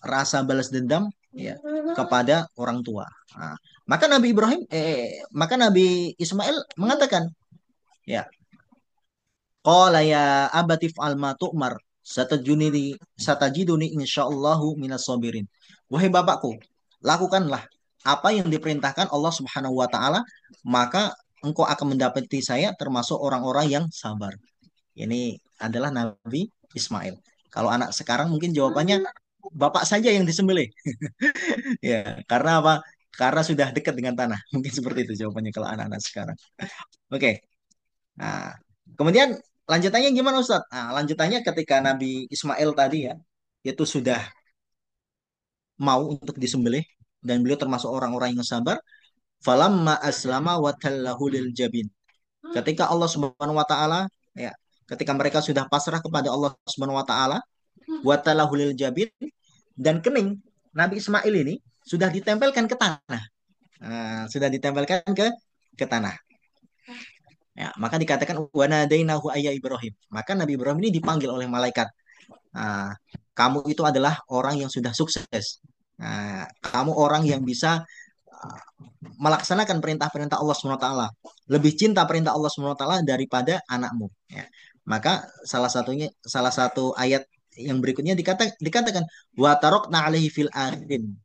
rasa balas dendam ya kepada orang tua. Nah, maka Nabi Ismail mengatakan ya, qala ya abatif alma tu'mar satajiduni insyaallahu minas sabirin. Wahai bapakku, lakukanlah apa yang diperintahkan Allah Subhanahu wa taala, maka engkau akan mendapati saya termasuk orang-orang yang sabar. Ini adalah Nabi Ismail. Kalau anak sekarang mungkin jawabannya bapak saja yang disembelih. Ya, karena apa? Karena sudah dekat dengan tanah. Mungkin seperti itu jawabannya kalau anak-anak sekarang. Oke. Nah, kemudian lanjutannya gimana Ustadz? Nah, lanjutannya ketika Nabi Ismail tadi ya, itu sudah mau untuk disembelih dan beliau termasuk orang-orang yang sabar. Falamma aslama wa tallahu lil jabin. Ketika Allah Subhanahu wa taala ya, ketika mereka sudah pasrah kepada Allah Subhanahu wa taala, wa tallahu lil jabin, dan kening Nabi Ismail ini sudah ditempelkan ke tanah. Nah, sudah ditempelkan ke tanah. Ya, maka dikatakan wanadainahu ayya Ibrahim. Maka Nabi Ibrahim ini dipanggil oleh malaikat. Nah, kamu itu adalah orang yang sudah sukses. Nah, kamu orang yang bisa uh, melaksanakan perintah-perintah Allah SWT. Lebih cinta perintah Allah SWT daripada anakmu. Ya. Maka salah satu ayat yang berikutnya dikatakan watarokna alaihi fil akhirin.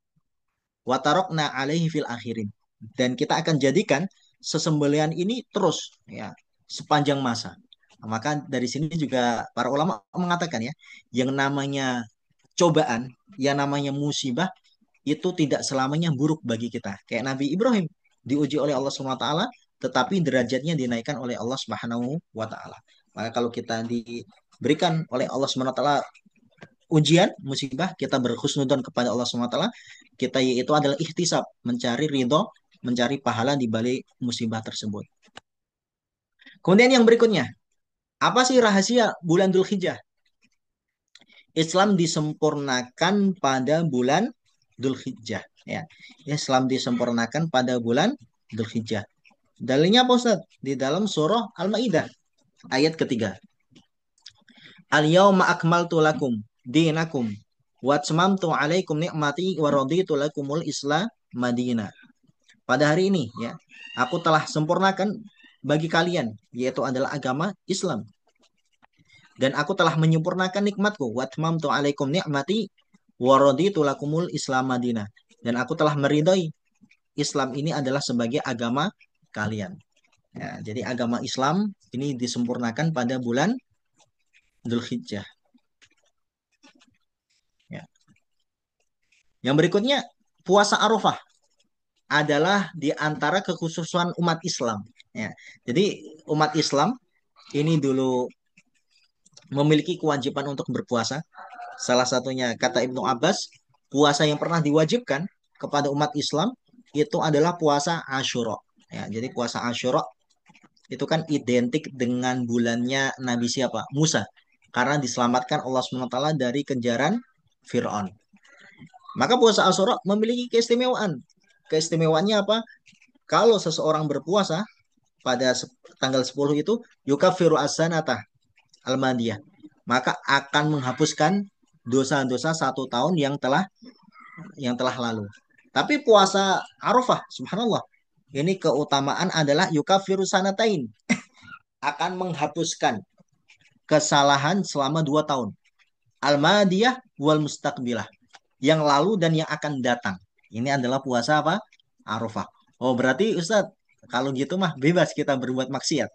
Watarokna alaihi fil akhirin. Dan kita akan jadikan sesembelian ini terus ya sepanjang masa. Maka dari sini juga para ulama mengatakan ya, yang namanya cobaan, yang namanya musibah itu tidak selamanya buruk bagi kita. Kayak Nabi Ibrahim diuji oleh Allah Subhanahu wa taala, tetapi derajatnya dinaikkan oleh Allah Subhanahu wa taala. Maka kalau kita diberikan oleh Allah Subhanahu wa taala ujian, musibah, kita berhusnudon kepada Allah Subhanahu wa taala, kita yaitu adalah ikhtisab, mencari ridho, mencari pahala di balik musibah tersebut. Kemudian yang berikutnya, apa sih rahasia bulan Dzulhijjah? Islam disempurnakan pada bulan Dzulhijjah. Ya, Islam disempurnakan pada bulan Dzulhijjah. Dalilnya apa Ustaz? Di dalam surah Al-Maidah ayat ketiga. Al-yawma akmaltu lakum dinakum wa atmamtu alaikum ni'mati wa raditu lakumul Islam Madinah. Pada hari ini ya, aku telah sempurnakan bagi kalian yaitu adalah agama Islam, dan aku telah menyempurnakan nikmatku wa atmamtu alaikum ni'mati wa raditu lakumul Islam Madinah, dan aku telah meridhoi Islam ini adalah sebagai agama kalian. Ya, jadi agama Islam ini disempurnakan pada bulan Dzulhijjah. Ya. Yang berikutnya, puasa Arafah adalah di antara kekhususan umat Islam. Ya. Jadi umat Islam ini dulu memiliki kewajiban untuk berpuasa. Salah satunya kata Ibnu Abbas, puasa yang pernah diwajibkan kepada umat Islam itu adalah puasa Asyura. Ya, jadi puasa Asyura itu kan identik dengan bulannya Nabi siapa? Musa. Karena diselamatkan Allah SWT dari kejaran Fir'aun. Maka puasa Asyura memiliki keistimewaan. Keistimewaannya apa? Kalau seseorang berpuasa pada tanggal 10 itu, yukafiru as-sanatah al-madiyah. Maka akan menghapuskan dosa-dosa 1 tahun yang telah lalu. Tapi puasa Arafah, subhanallah, ini keutamaan adalah yukafiru sanatain, akan menghapuskan kesalahan selama 2 tahun. Al-madiyah wal mustaqbilah, yang lalu dan yang akan datang. Ini adalah puasa apa? Arafah. Oh, berarti Ustadz, kalau gitu mah bebas kita berbuat maksiat.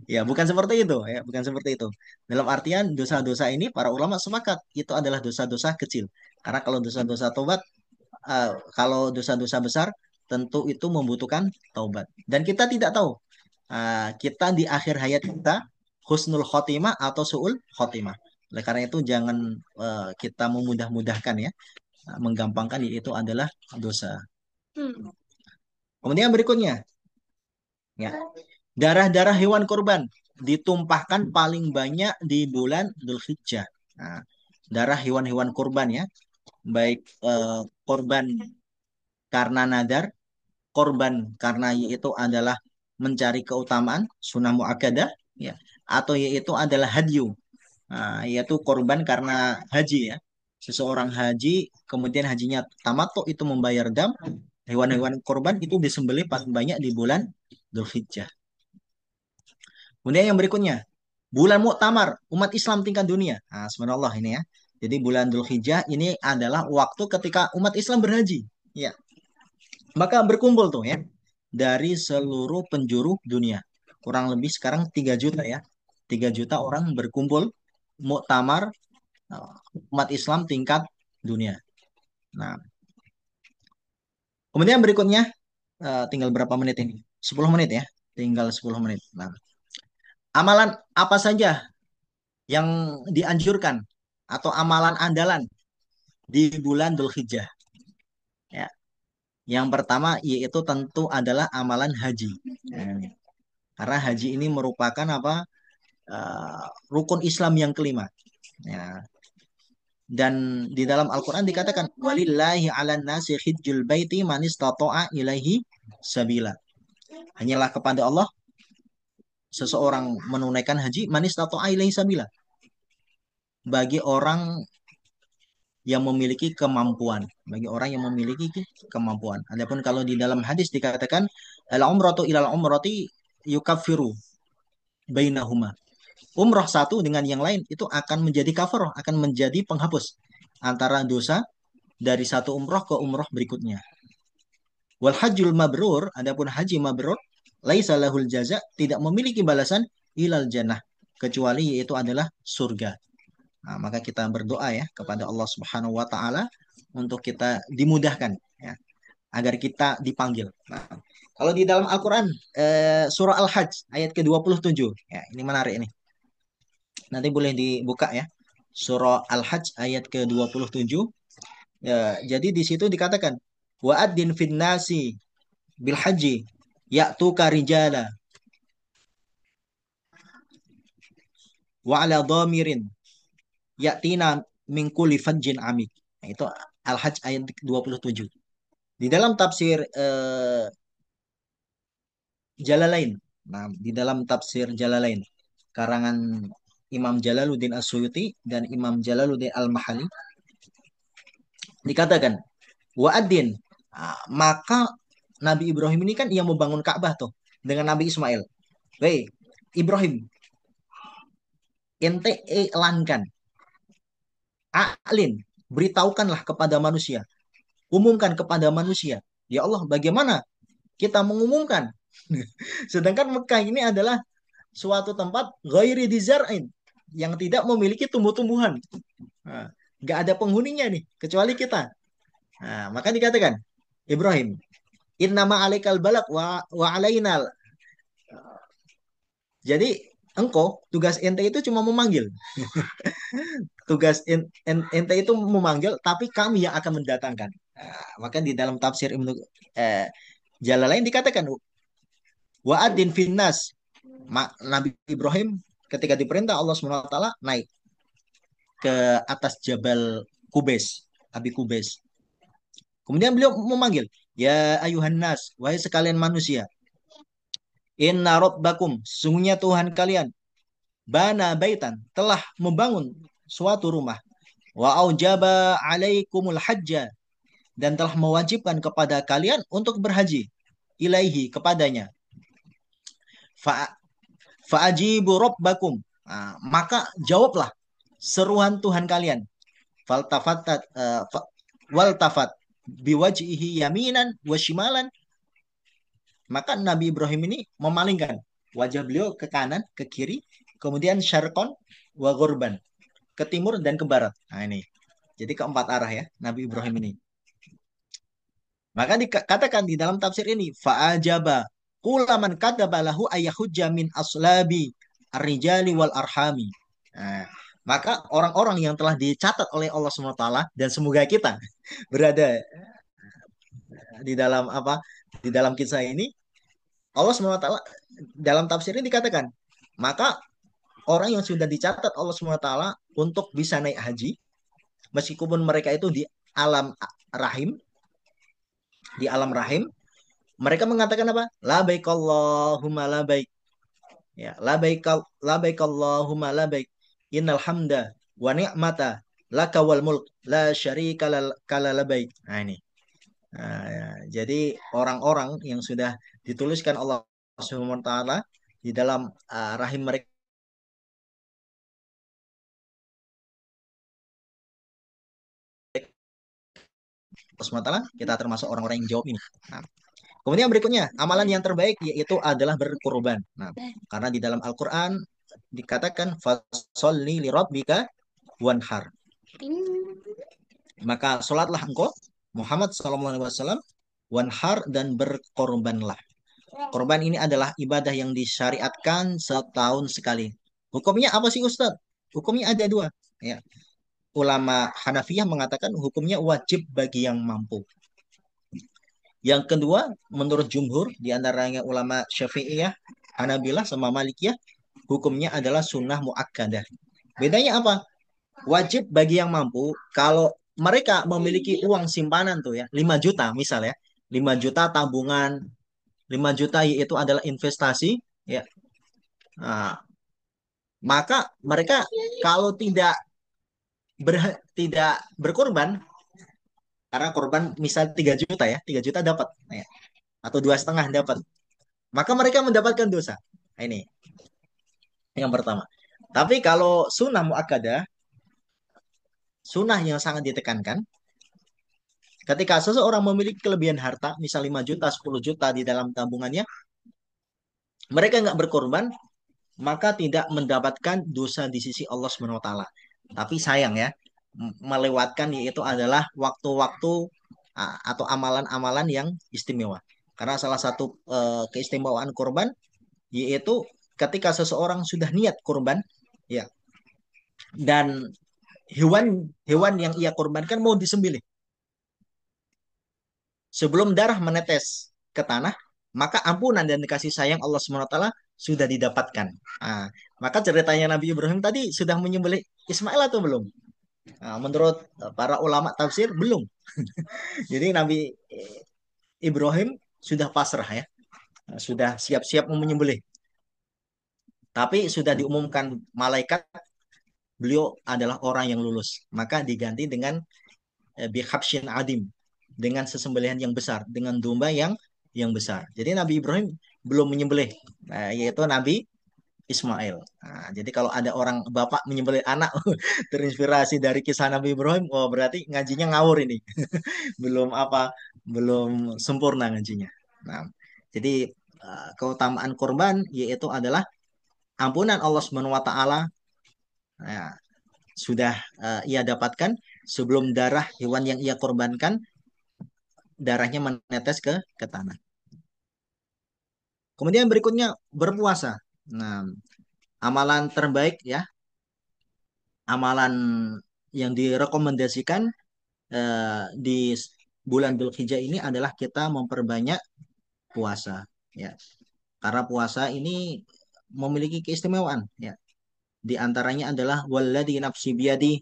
Ya, bukan seperti itu, ya, bukan seperti itu. Dalam artian dosa-dosa ini para ulama sepakat itu adalah dosa-dosa kecil. Karena kalau dosa-dosa tobat, kalau dosa-dosa besar tentu itu membutuhkan taubat. Dan kita tidak tahu kita di akhir hayat kita husnul khotimah atau su'ul khotimah. Oleh karena itu jangan kita memudah-mudahkan ya, menggampangkan yaitu adalah dosa. Kemudian berikutnya, ya, darah-darah hewan kurban ditumpahkan paling banyak di bulan Dzulhijjah. Nah, darah hewan-hewan kurban ya, baik korban karena nadar, korban karena yaitu adalah mencari keutamaan sunnah muakkadah ya, atau yaitu adalah hadyu. Nah, yaitu korban karena haji ya. Seseorang haji, kemudian hajinya tamattu itu membayar dam, hewan-hewan korban itu disembelih paling banyak di bulan Dzulhijjah. Kemudian yang berikutnya, bulan Muktamar umat Islam tingkat dunia. Nah, subhanallah ini ya. Jadi bulan Dzulhijjah ini adalah waktu ketika umat Islam berhaji. Ya, maka berkumpul tuh ya dari seluruh penjuru dunia. Kurang lebih sekarang 3 juta ya. 3 juta orang berkumpul Muktamar umat Islam tingkat dunia. Nah, kemudian berikutnya tinggal berapa menit ini? 10 menit ya. Tinggal 10 menit. Nah, amalan apa saja yang dianjurkan atau amalan andalan di bulan Dzulhijjah? Ya. Yang pertama yaitu tentu adalah amalan haji. Ya. Karena haji ini merupakan apa? Rukun Islam yang kelima. Ya. Dan di dalam Al-Quran dikatakan walillahi 'alan nasi hijjul baiti man istata'a ilaihi sabila. Hanyalah kepada Allah seseorang menunaikan haji man istata'a ilaihi sabila. Bagi orang yang memiliki kemampuan, bagi orang yang memiliki kemampuan. Adapun kalau di dalam hadis dikatakan al umratu ilal umrati yukaffiru bainahuma. Umrah satu dengan yang lain itu akan menjadi kafar, akan menjadi penghapus antara dosa dari satu umrah ke umrah berikutnya. Wal hajjul mabrur, adapun haji mabrur, laisa lahul jaza, tidak memiliki balasan ilal jannah, kecuali yaitu adalah surga. Nah, maka kita berdoa ya kepada Allah Subhanahu wa taala untuk kita dimudahkan ya, agar kita dipanggil. Nah, kalau di dalam Al-Qur'an surah Al-Hajj ayat ke-27 ya, ini menarik ini. Nanti boleh dibuka ya. Surah Al-Hajj ayat ke-27. Ya, jadi di situ dikatakan wa'adzin fin nasi bil haji ya'tuka rijala wa ala dhamirin ya'tina min kulli fajjin amik. Nah, itu Al-Hajj ayat 27. Di dalam tafsir Jalalain. Nah, di dalam tafsir Jalalain karangan Imam Jalaluddin As-Suyuti dan Imam Jalaluddin Al-Mahali dikatakan wa'adzin. Nah, maka Nabi Ibrahim ini kan yang membangun Ka'bah tuh dengan Nabi Ismail. Wei, Ibrahim, ente elankan, a'lin, beritahukanlah kepada manusia, umumkan kepada manusia. Ya Allah, bagaimana kita mengumumkan? Sedangkan Mekah ini adalah suatu tempat ghairi dizar'in yang tidak memiliki tumbuh-tumbuhan. Nah, nggak ada penghuninya nih kecuali kita. Nah, maka dikatakan Ibrahim, innama alaikal balak wa alainal. Jadi engkau tugas ente itu cuma memanggil. Tugas ente itu memanggil, tapi kami yang akan mendatangkan. Nah, maka di dalam tafsir Ibnu eh, Jalalain dikatakan wa'adin finnas. Nabi Ibrahim ketika diperintah Allah SWT naik ke atas Jabal Kubes, Abi Kubes. Kemudian beliau memanggil, ya ayuhan nas, wahai sekalian manusia. Inna rabbakum, sesungguhnya Tuhan kalian, bana baitan, telah membangun suatu rumah. Wa aujaba alaikumul hajja, dan telah mewajibkan kepada kalian untuk berhaji. Ilaihi, kepadanya. Fa fa'ajibu rabbakum. Nah, maka jawablah seruan Tuhan kalian. Faltafatat waltafat biwajhihi yaminan wa shimalan. Maka Nabi Ibrahim ini memalingkan wajah beliau ke kanan, ke kiri, kemudian syarqon wa ghurban, ke timur dan ke barat. Nah ini. Jadi keempat arah ya Nabi Ibrahim ini. Maka dikatakan di dalam tafsir ini, fa'ajaba kulaman kataba lahu ayyahujja min aslabi ar-rijali wal arhami. Nah, maka orang-orang yang telah dicatat oleh Allah SWT dan semoga kita berada di dalam apa? Di dalam kisah ini, Allah SWT dalam tafsir ini dikatakan, maka orang yang sudah dicatat Allah SWT untuk bisa naik haji, meskipun mereka itu di alam rahim, di alam rahim, mereka mengatakan apa? Labaik Allahumma labaik. Ya, labaik Allahumma labaik. Innal hamda wa ni'mata laka wal mulk la syarika kala labaik. Nah ini. Nah, ya. Jadi orang-orang yang sudah dituliskan Allah Subhanahu wa taala di dalam rahim mereka Allah Subhanahu wa taala, kita termasuk orang-orang yang jawab ini. Nah, kemudian berikutnya, amalan yang terbaik yaitu adalah berkorban. Nah, karena di dalam Al-Qur'an dikatakan fasolli li rabbika wanhar. Maka sholatlah engkau Muhammad SAW wanhar dan berkorbanlah. Korban ini adalah ibadah yang disyariatkan setahun sekali. Hukumnya apa sih Ustadz? Hukumnya ada dua. Ya. Ulama Hanafiyah mengatakan hukumnya wajib bagi yang mampu. Yang kedua, menurut jumhur, di antaranya ulama Syafi'iyah, Hanabilah sama Malikiyah, hukumnya adalah sunnah muakkadah. Bedanya apa? Wajib bagi yang mampu kalau mereka memiliki uang simpanan tuh ya 5 juta misal ya 5 juta tabungan 5 juta yaitu adalah investasi ya. Nah, maka mereka kalau tidak berkorban karena korban misal 3 juta ya 3 juta dapat ya, atau 2,5 dapat maka mereka mendapatkan dosa. Nah, ini yang pertama. Tapi kalau sunnah muakkadah, sunnah yang sangat ditekankan, ketika seseorang memiliki kelebihan harta, misal 5 juta, 10 juta di dalam tabungannya, mereka nggak berkorban, maka tidak mendapatkan dosa di sisi Allah Subhanahu wa taala. Tapi sayang ya, melewatkan yaitu adalah waktu-waktu atau amalan-amalan yang istimewa. Karena salah satu keistimewaan korban yaitu ketika seseorang sudah niat korban, ya, dan hewan hewan yang ia korbankan mau disembelih. Sebelum darah menetes ke tanah, maka ampunan dan kasih sayang Allah SWT sudah didapatkan. Nah, maka ceritanya Nabi Ibrahim tadi sudah menyembelih Ismail atau belum? Nah, menurut para ulama tafsir belum. Jadi Nabi Ibrahim sudah pasrah ya, sudah siap-siap mau menyembelih. Tapi sudah diumumkan malaikat beliau adalah orang yang lulus. Maka diganti dengan bihabsyin adim, dengan sesembelihan yang besar, dengan domba yang besar. Jadi Nabi Ibrahim belum menyembelih, yaitu Nabi Ismail. Nah, jadi kalau ada orang bapak menyembelih anak terinspirasi dari kisah Nabi Ibrahim, oh berarti ngajinya ngawur ini, belum apa, belum sempurna ngajinya. Nah, jadi keutamaan korban yaitu adalah ampunan Allah Subhanahu wa taala, nah, sudah ia dapatkan sebelum darah hewan yang ia korbankan darahnya menetes ke tanah. Kemudian berikutnya berpuasa. Nah, amalan terbaik ya, amalan yang direkomendasikan di bulan Dzulhijjah ini adalah kita memperbanyak puasa ya. Karena puasa ini memiliki keistimewaan ya. Di antaranya adalah walladzi nafsi biyadi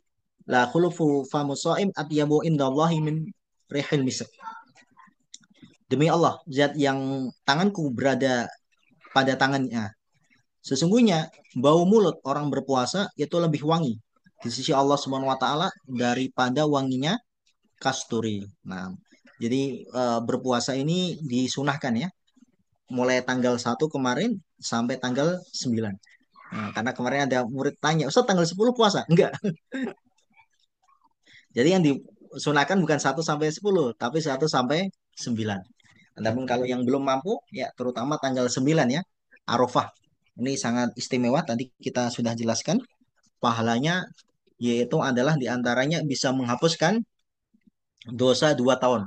la khulufu famu shaim atyabu indallahi min rihil misk. Demi Allah, zat yang tanganku berada pada tangannya. Sesungguhnya bau mulut orang berpuasa itu lebih wangi di sisi Allah Subhanahu wa taala daripada wanginya kasturi. Nah, jadi berpuasa ini disunahkan ya, mulai tanggal 1 kemarin sampai tanggal 9. Nah, karena kemarin ada murid tanya, Ustaz tanggal 10 puasa? Enggak. Jadi yang disunahkan bukan 1 sampai 10, tapi 1 sampai 9. Namun kalau yang belum mampu, ya terutama tanggal 9 ya, Arafah. Ini sangat istimewa, tadi kita sudah jelaskan. Pahalanya yaitu adalah diantaranya bisa menghapuskan dosa 2 tahun.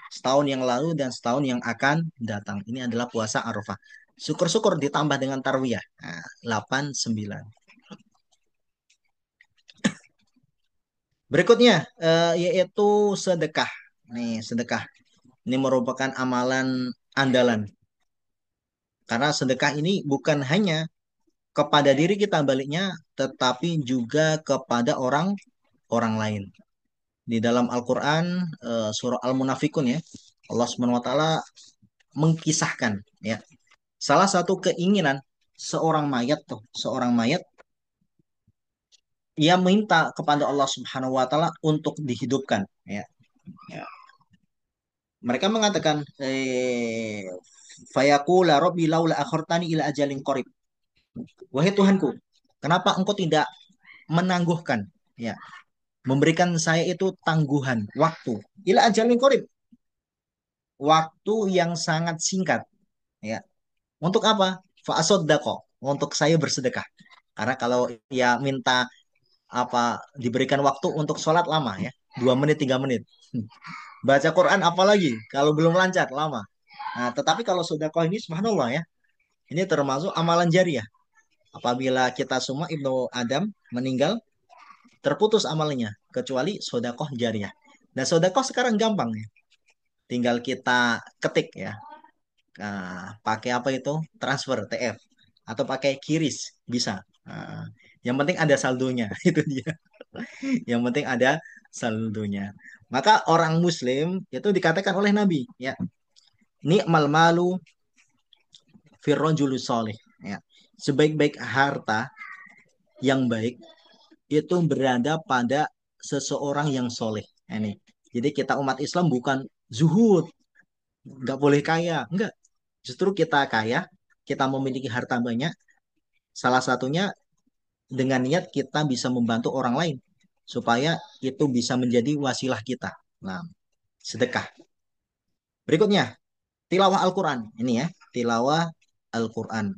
Setahun yang lalu dan setahun yang akan datang. Ini adalah puasa Arafah. Syukur-syukur ditambah dengan tarwiyah. Nah, 8, 9. Berikutnya yaitu sedekah. Nih, sedekah. Ini merupakan amalan andalan. Karena sedekah ini bukan hanya kepada diri kita baliknya, tetapi juga kepada orang orang lain. Di dalam Al-Quran, surah Al-Munafikun ya, Allah Subhanahu wa Ta'ala mengkisahkan ya, salah satu keinginan seorang mayat, ia minta kepada Allah Subhanahu wa Ta'ala untuk dihidupkan ya. Ya. Mereka mengatakan fayaqula rabbi laula akhartani ila ajalin qarib. Wahai Tuhanku, kenapa engkau tidak menangguhkan ya, memberikan saya itu tangguhan waktu ila ajalin qarib, waktu yang sangat singkat ya. Untuk apa? Fa'asoddaqo, untuk saya bersedekah. Karena kalau ya minta apa, diberikan waktu untuk sholat lama ya, 2 menit 3 menit. Baca Quran apalagi kalau belum lancar lama. Nah, tetapi kalau sedekah ini subhanallah ya, ini termasuk amalan jariah. Apabila kita semua Ibnu Adam meninggal, terputus amalnya kecuali sedekah jariah. Nah, sedekah sekarang gampang ya. Tinggal kita ketik ya. Nah, pakai apa itu? Transfer TF atau pakai kiris bisa. Nah, yang penting ada saldonya, itu dia. Yang penting ada saldonya. Maka orang Muslim itu dikatakan oleh Nabi, ya, ni'mal malu firrojulus soleh. Ya. Sebaik-baik harta yang baik itu berada pada seseorang yang soleh. Ini. Jadi kita umat Islam bukan zuhud, nggak boleh kaya, enggak. Justru kita kaya, kita memiliki harta banyak. Salah satunya dengan niat kita bisa membantu orang lain supaya itu bisa menjadi wasilah kita. Nah, sedekah. Berikutnya, tilawah Al-Quran. Ini ya, tilawah Al-Quran.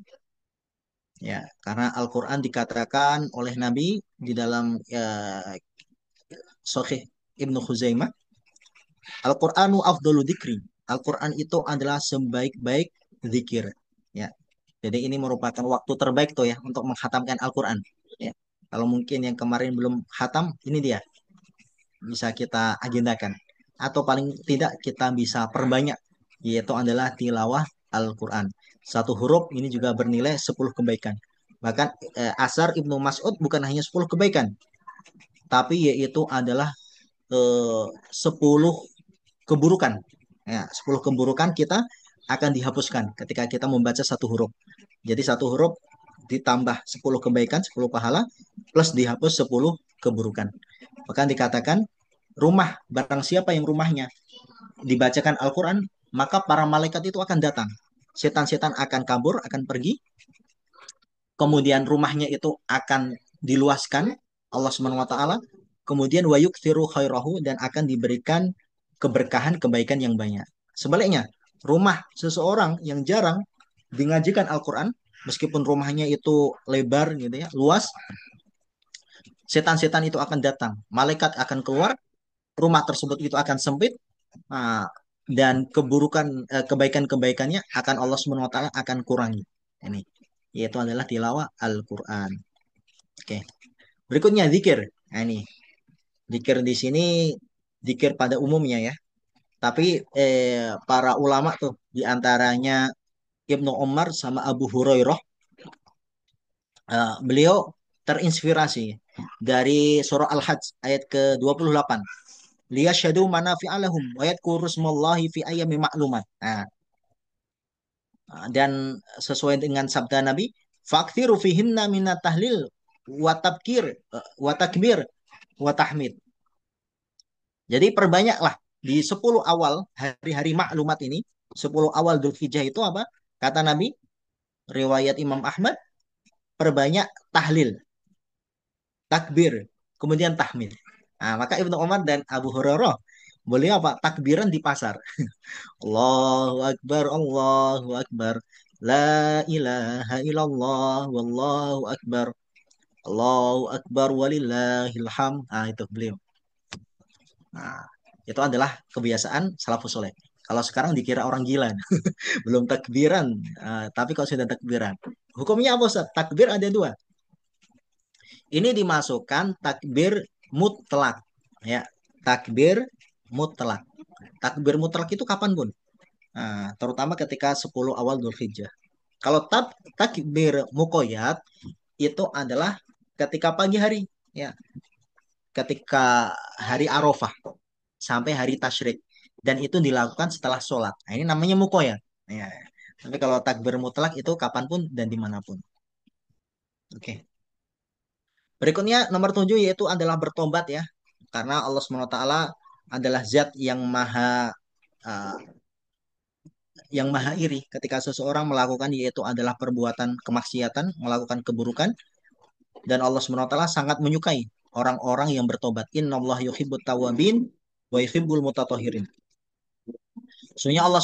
Ya, karena Al-Quran dikatakan oleh Nabi di dalam Sahih Ibnu Khuzaimah, Al-Quranu afdalu dzikri. Al-Quran itu adalah sebaik-baik zikir. Ya. Jadi ini merupakan waktu terbaik tuh ya untuk menghatamkan Al-Quran. Ya. Kalau mungkin yang kemarin belum hatam, ini dia bisa kita agendakan. Atau paling tidak kita bisa perbanyak, yaitu adalah tilawah Al-Quran. Satu huruf ini juga bernilai 10 kebaikan. Bahkan Asar Ibnu Mas'ud bukan hanya 10 kebaikan, tapi yaitu adalah 10 keburukan. Ya, 10 keburukan kita akan dihapuskan ketika kita membaca satu huruf. Jadi satu huruf ditambah 10 kebaikan, 10 pahala, plus dihapus 10 keburukan. Bahkan dikatakan, rumah, barang siapa yang rumahnya dibacakan Al-Quran, maka para malaikat itu akan datang. Setan-setan akan kabur, akan pergi. Kemudian rumahnya itu akan diluaskan Allah Subhanahu wa taala. Kemudian wayuk thiru khairahu, dan akan diberikan keberkahan kebaikan yang banyak. Sebaliknya, rumah seseorang yang jarang mengajikan Al-Quran, meskipun rumahnya itu lebar gitu ya, luas, setan-setan itu akan datang, malaikat akan keluar, rumah tersebut itu akan sempit, nah, dan keburukan kebaikan-kebaikannya akan Allah Subhanahu wa taala akan kurangi. Ini yaitu adalah tilawah Al-Qur'an. Oke. Berikutnya zikir. Nah, ini zikir di sini zikir pada umumnya ya. Tapi para ulama tuh diantaranya Ibnu Umar sama Abu Hurairah, beliau terinspirasi dari surah Al-Hajj ayat ke-28. Liyasyhadu manafi'a lahum wa yadhkuru smallahi fi ayyamin ma'lumat. Nah, dan sesuai dengan sabda Nabi, fakthiru fihinna minat tahlil wa tabkir wa takbir wa tahmid. Jadi perbanyaklah di 10 awal hari-hari maklumat ini, 10 awal Dzulhijjah itu apa? Kata Nabi, riwayat Imam Ahmad, perbanyak tahlil, takbir, kemudian tahmid. Nah, maka Ibnu Umar dan Abu Hurairah boleh apa? Takbiran di pasar. Allahu Akbar, Allahu Akbar. La ilaha illallah, wallahu Akbar. Allahu Akbar walillahil hamd. Nah, itu beliau. Nah, Itu adalah kebiasaan salafus soleh. Kalau sekarang dikira orang gila, belum takbiran, tapi kalau sudah takbiran. Hukumnya apa Ustaz? Takbir ada dua. Ini dimasukkan takbir mutlak. Ya, takbir mutlak. Takbir mutlak itu kapan pun. Terutama ketika 10 awal Dzulhijjah. Kalau takbir mukoyat itu adalah ketika pagi hari, ya, ketika hari Arafah sampai hari Tasyrik, dan itu dilakukan setelah sholat. Nah, ini namanya mukoyat. Ya. Tapi kalau takbir mutlak itu kapanpun dan dimanapun. Oke. Berikutnya nomor 7 yaitu adalah bertobat ya. Karena Allah SWT adalah zat uh, yang maha iri ketika seseorang melakukan yaitu adalah perbuatan kemaksiatan, melakukan keburukan, dan Allah SWT sangat menyukai orang-orang yang bertobat. Innallaha yuhibbut tawwabin wa yuhibbul mutatahhirin. Sesungguhnya Allah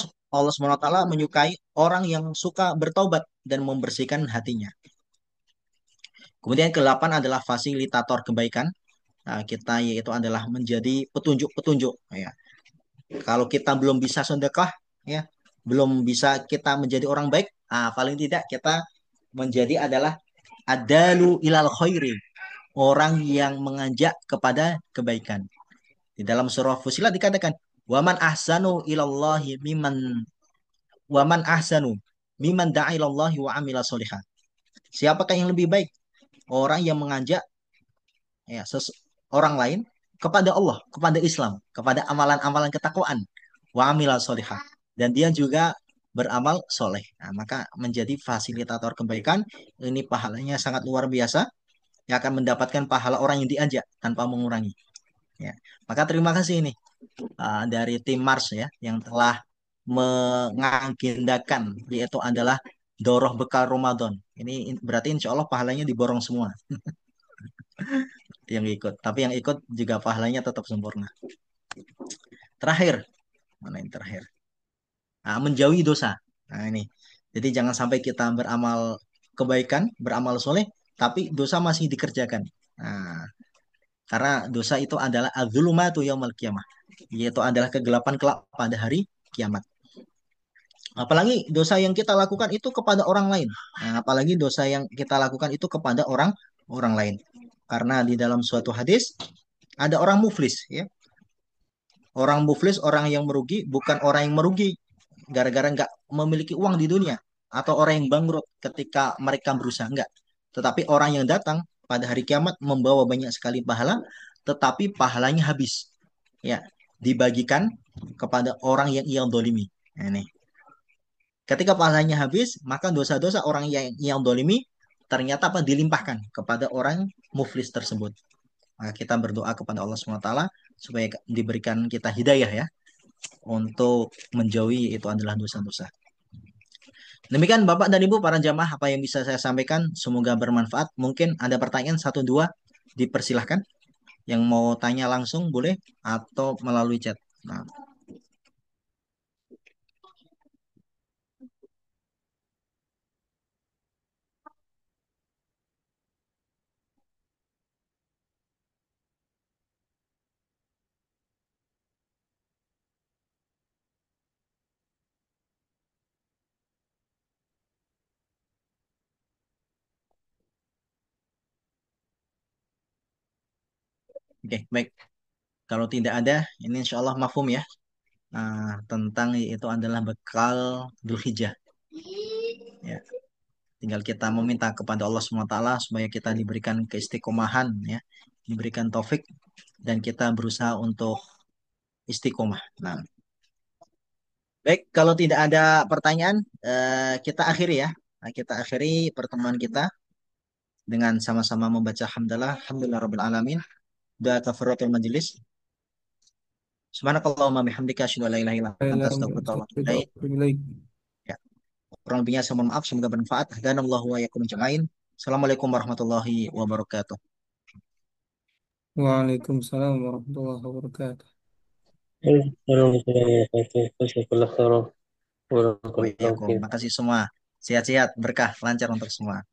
SWT menyukai orang yang suka bertobat dan membersihkan hatinya. Kemudian ke-8 adalah fasilitator kebaikan. Kita yaitu adalah menjadi petunjuk-petunjuk ya. Kalau kita belum bisa sedekah ya, belum bisa kita menjadi orang baik, paling tidak kita menjadi adalah adalu ilal khairi, orang yang mengajak kepada kebaikan. Di dalam surah Fusilat dikatakan, "Waman ahsanu ilallahi miman waman ahsanu miman da'a ilallahi wa amila solihah." Siapakah yang lebih baik? Orang yang mengajak ya orang lain kepada Allah, kepada Islam, kepada amalan-amalan ketakwaan, wa amila solihah. Dan dia juga beramal soleh. Maka menjadi fasilitator kebaikan, ini pahalanya sangat luar biasa, yang akan mendapatkan pahala orang yang diajak tanpa mengurangi. Ya. Maka terima kasih ini dari tim Mars ya yang telah mengagendakan yaitu adalah Doroh Bekal Ramadan. Ini berarti insya Allah pahalanya diborong semua yang ikut. Tapi yang ikut juga pahalanya tetap sempurna. Terakhir, mana yang terakhir? Menjauhi dosa. Nah ini. Jadi jangan sampai kita beramal kebaikan, beramal soleh, tapi dosa masih dikerjakan. Nah, karena dosa itu adalah adzulumatu yaumil qiyamah, yaitu adalah kegelapan kelak pada hari kiamat. Apalagi dosa yang kita lakukan itu kepada orang lain. Apalagi dosa yang kita lakukan itu kepada orang orang lain. Karena di dalam suatu hadis ada orang muflis ya. Orang muflis orang yang merugi bukan orang yang merugi gara-gara nggak memiliki uang di dunia atau orang yang bangkrut ketika mereka berusaha enggak. Tetapi orang yang datang pada hari kiamat membawa banyak sekali pahala tetapi pahalanya habis. Ya, dibagikan kepada orang yang ia dolimi. Nah, ini. Ketika pahalanya habis, maka dosa-dosa orang yang dolimi ternyata apa dilimpahkan kepada orang muflis tersebut. Maka kita berdoa kepada Allah SWT supaya diberikan kita hidayah ya untuk menjauhi itu adalah dosa-dosa. Demikian Bapak dan Ibu para jamaah apa yang bisa saya sampaikan. Semoga bermanfaat. Mungkin ada pertanyaan satu dua dipersilahkan. Yang mau tanya langsung boleh atau melalui chat. Nah, oke, baik. Kalau tidak ada, ini insya Allah mafhum ya. Tentang itu adalah bekal Dzulhijjah. Ya, tinggal kita meminta kepada Allah SWT supaya kita diberikan keistiqomahan ya, diberikan taufik dan kita berusaha untuk istiqomah. Nah, baik kalau tidak ada pertanyaan kita akhiri ya. Kita akhiri pertemuan kita dengan sama-sama membaca hamdalah, alhamdulillah rabbil alamin, doa kafaratul majelis. Subhanakallahumma bihamdika asyhadu an la ilaha illa anta astaghfiruka wa atubu ilaik. Ya, kurang lebihnya saya mohon maaf, semoga bermanfaat. Dan Allahu wa yakum jamain. Assalamualaikum warahmatullahi wabarakatuh. Waalaikumsalam warahmatullahi wabarakatuh. Waalaikumsalam warahmatullahi wabarakatuh. Jazakallah khairan. Wa Barakallahu iyyakum. fiik. Makasih semua. Sehat-sehat, berkah, lancar untuk semua.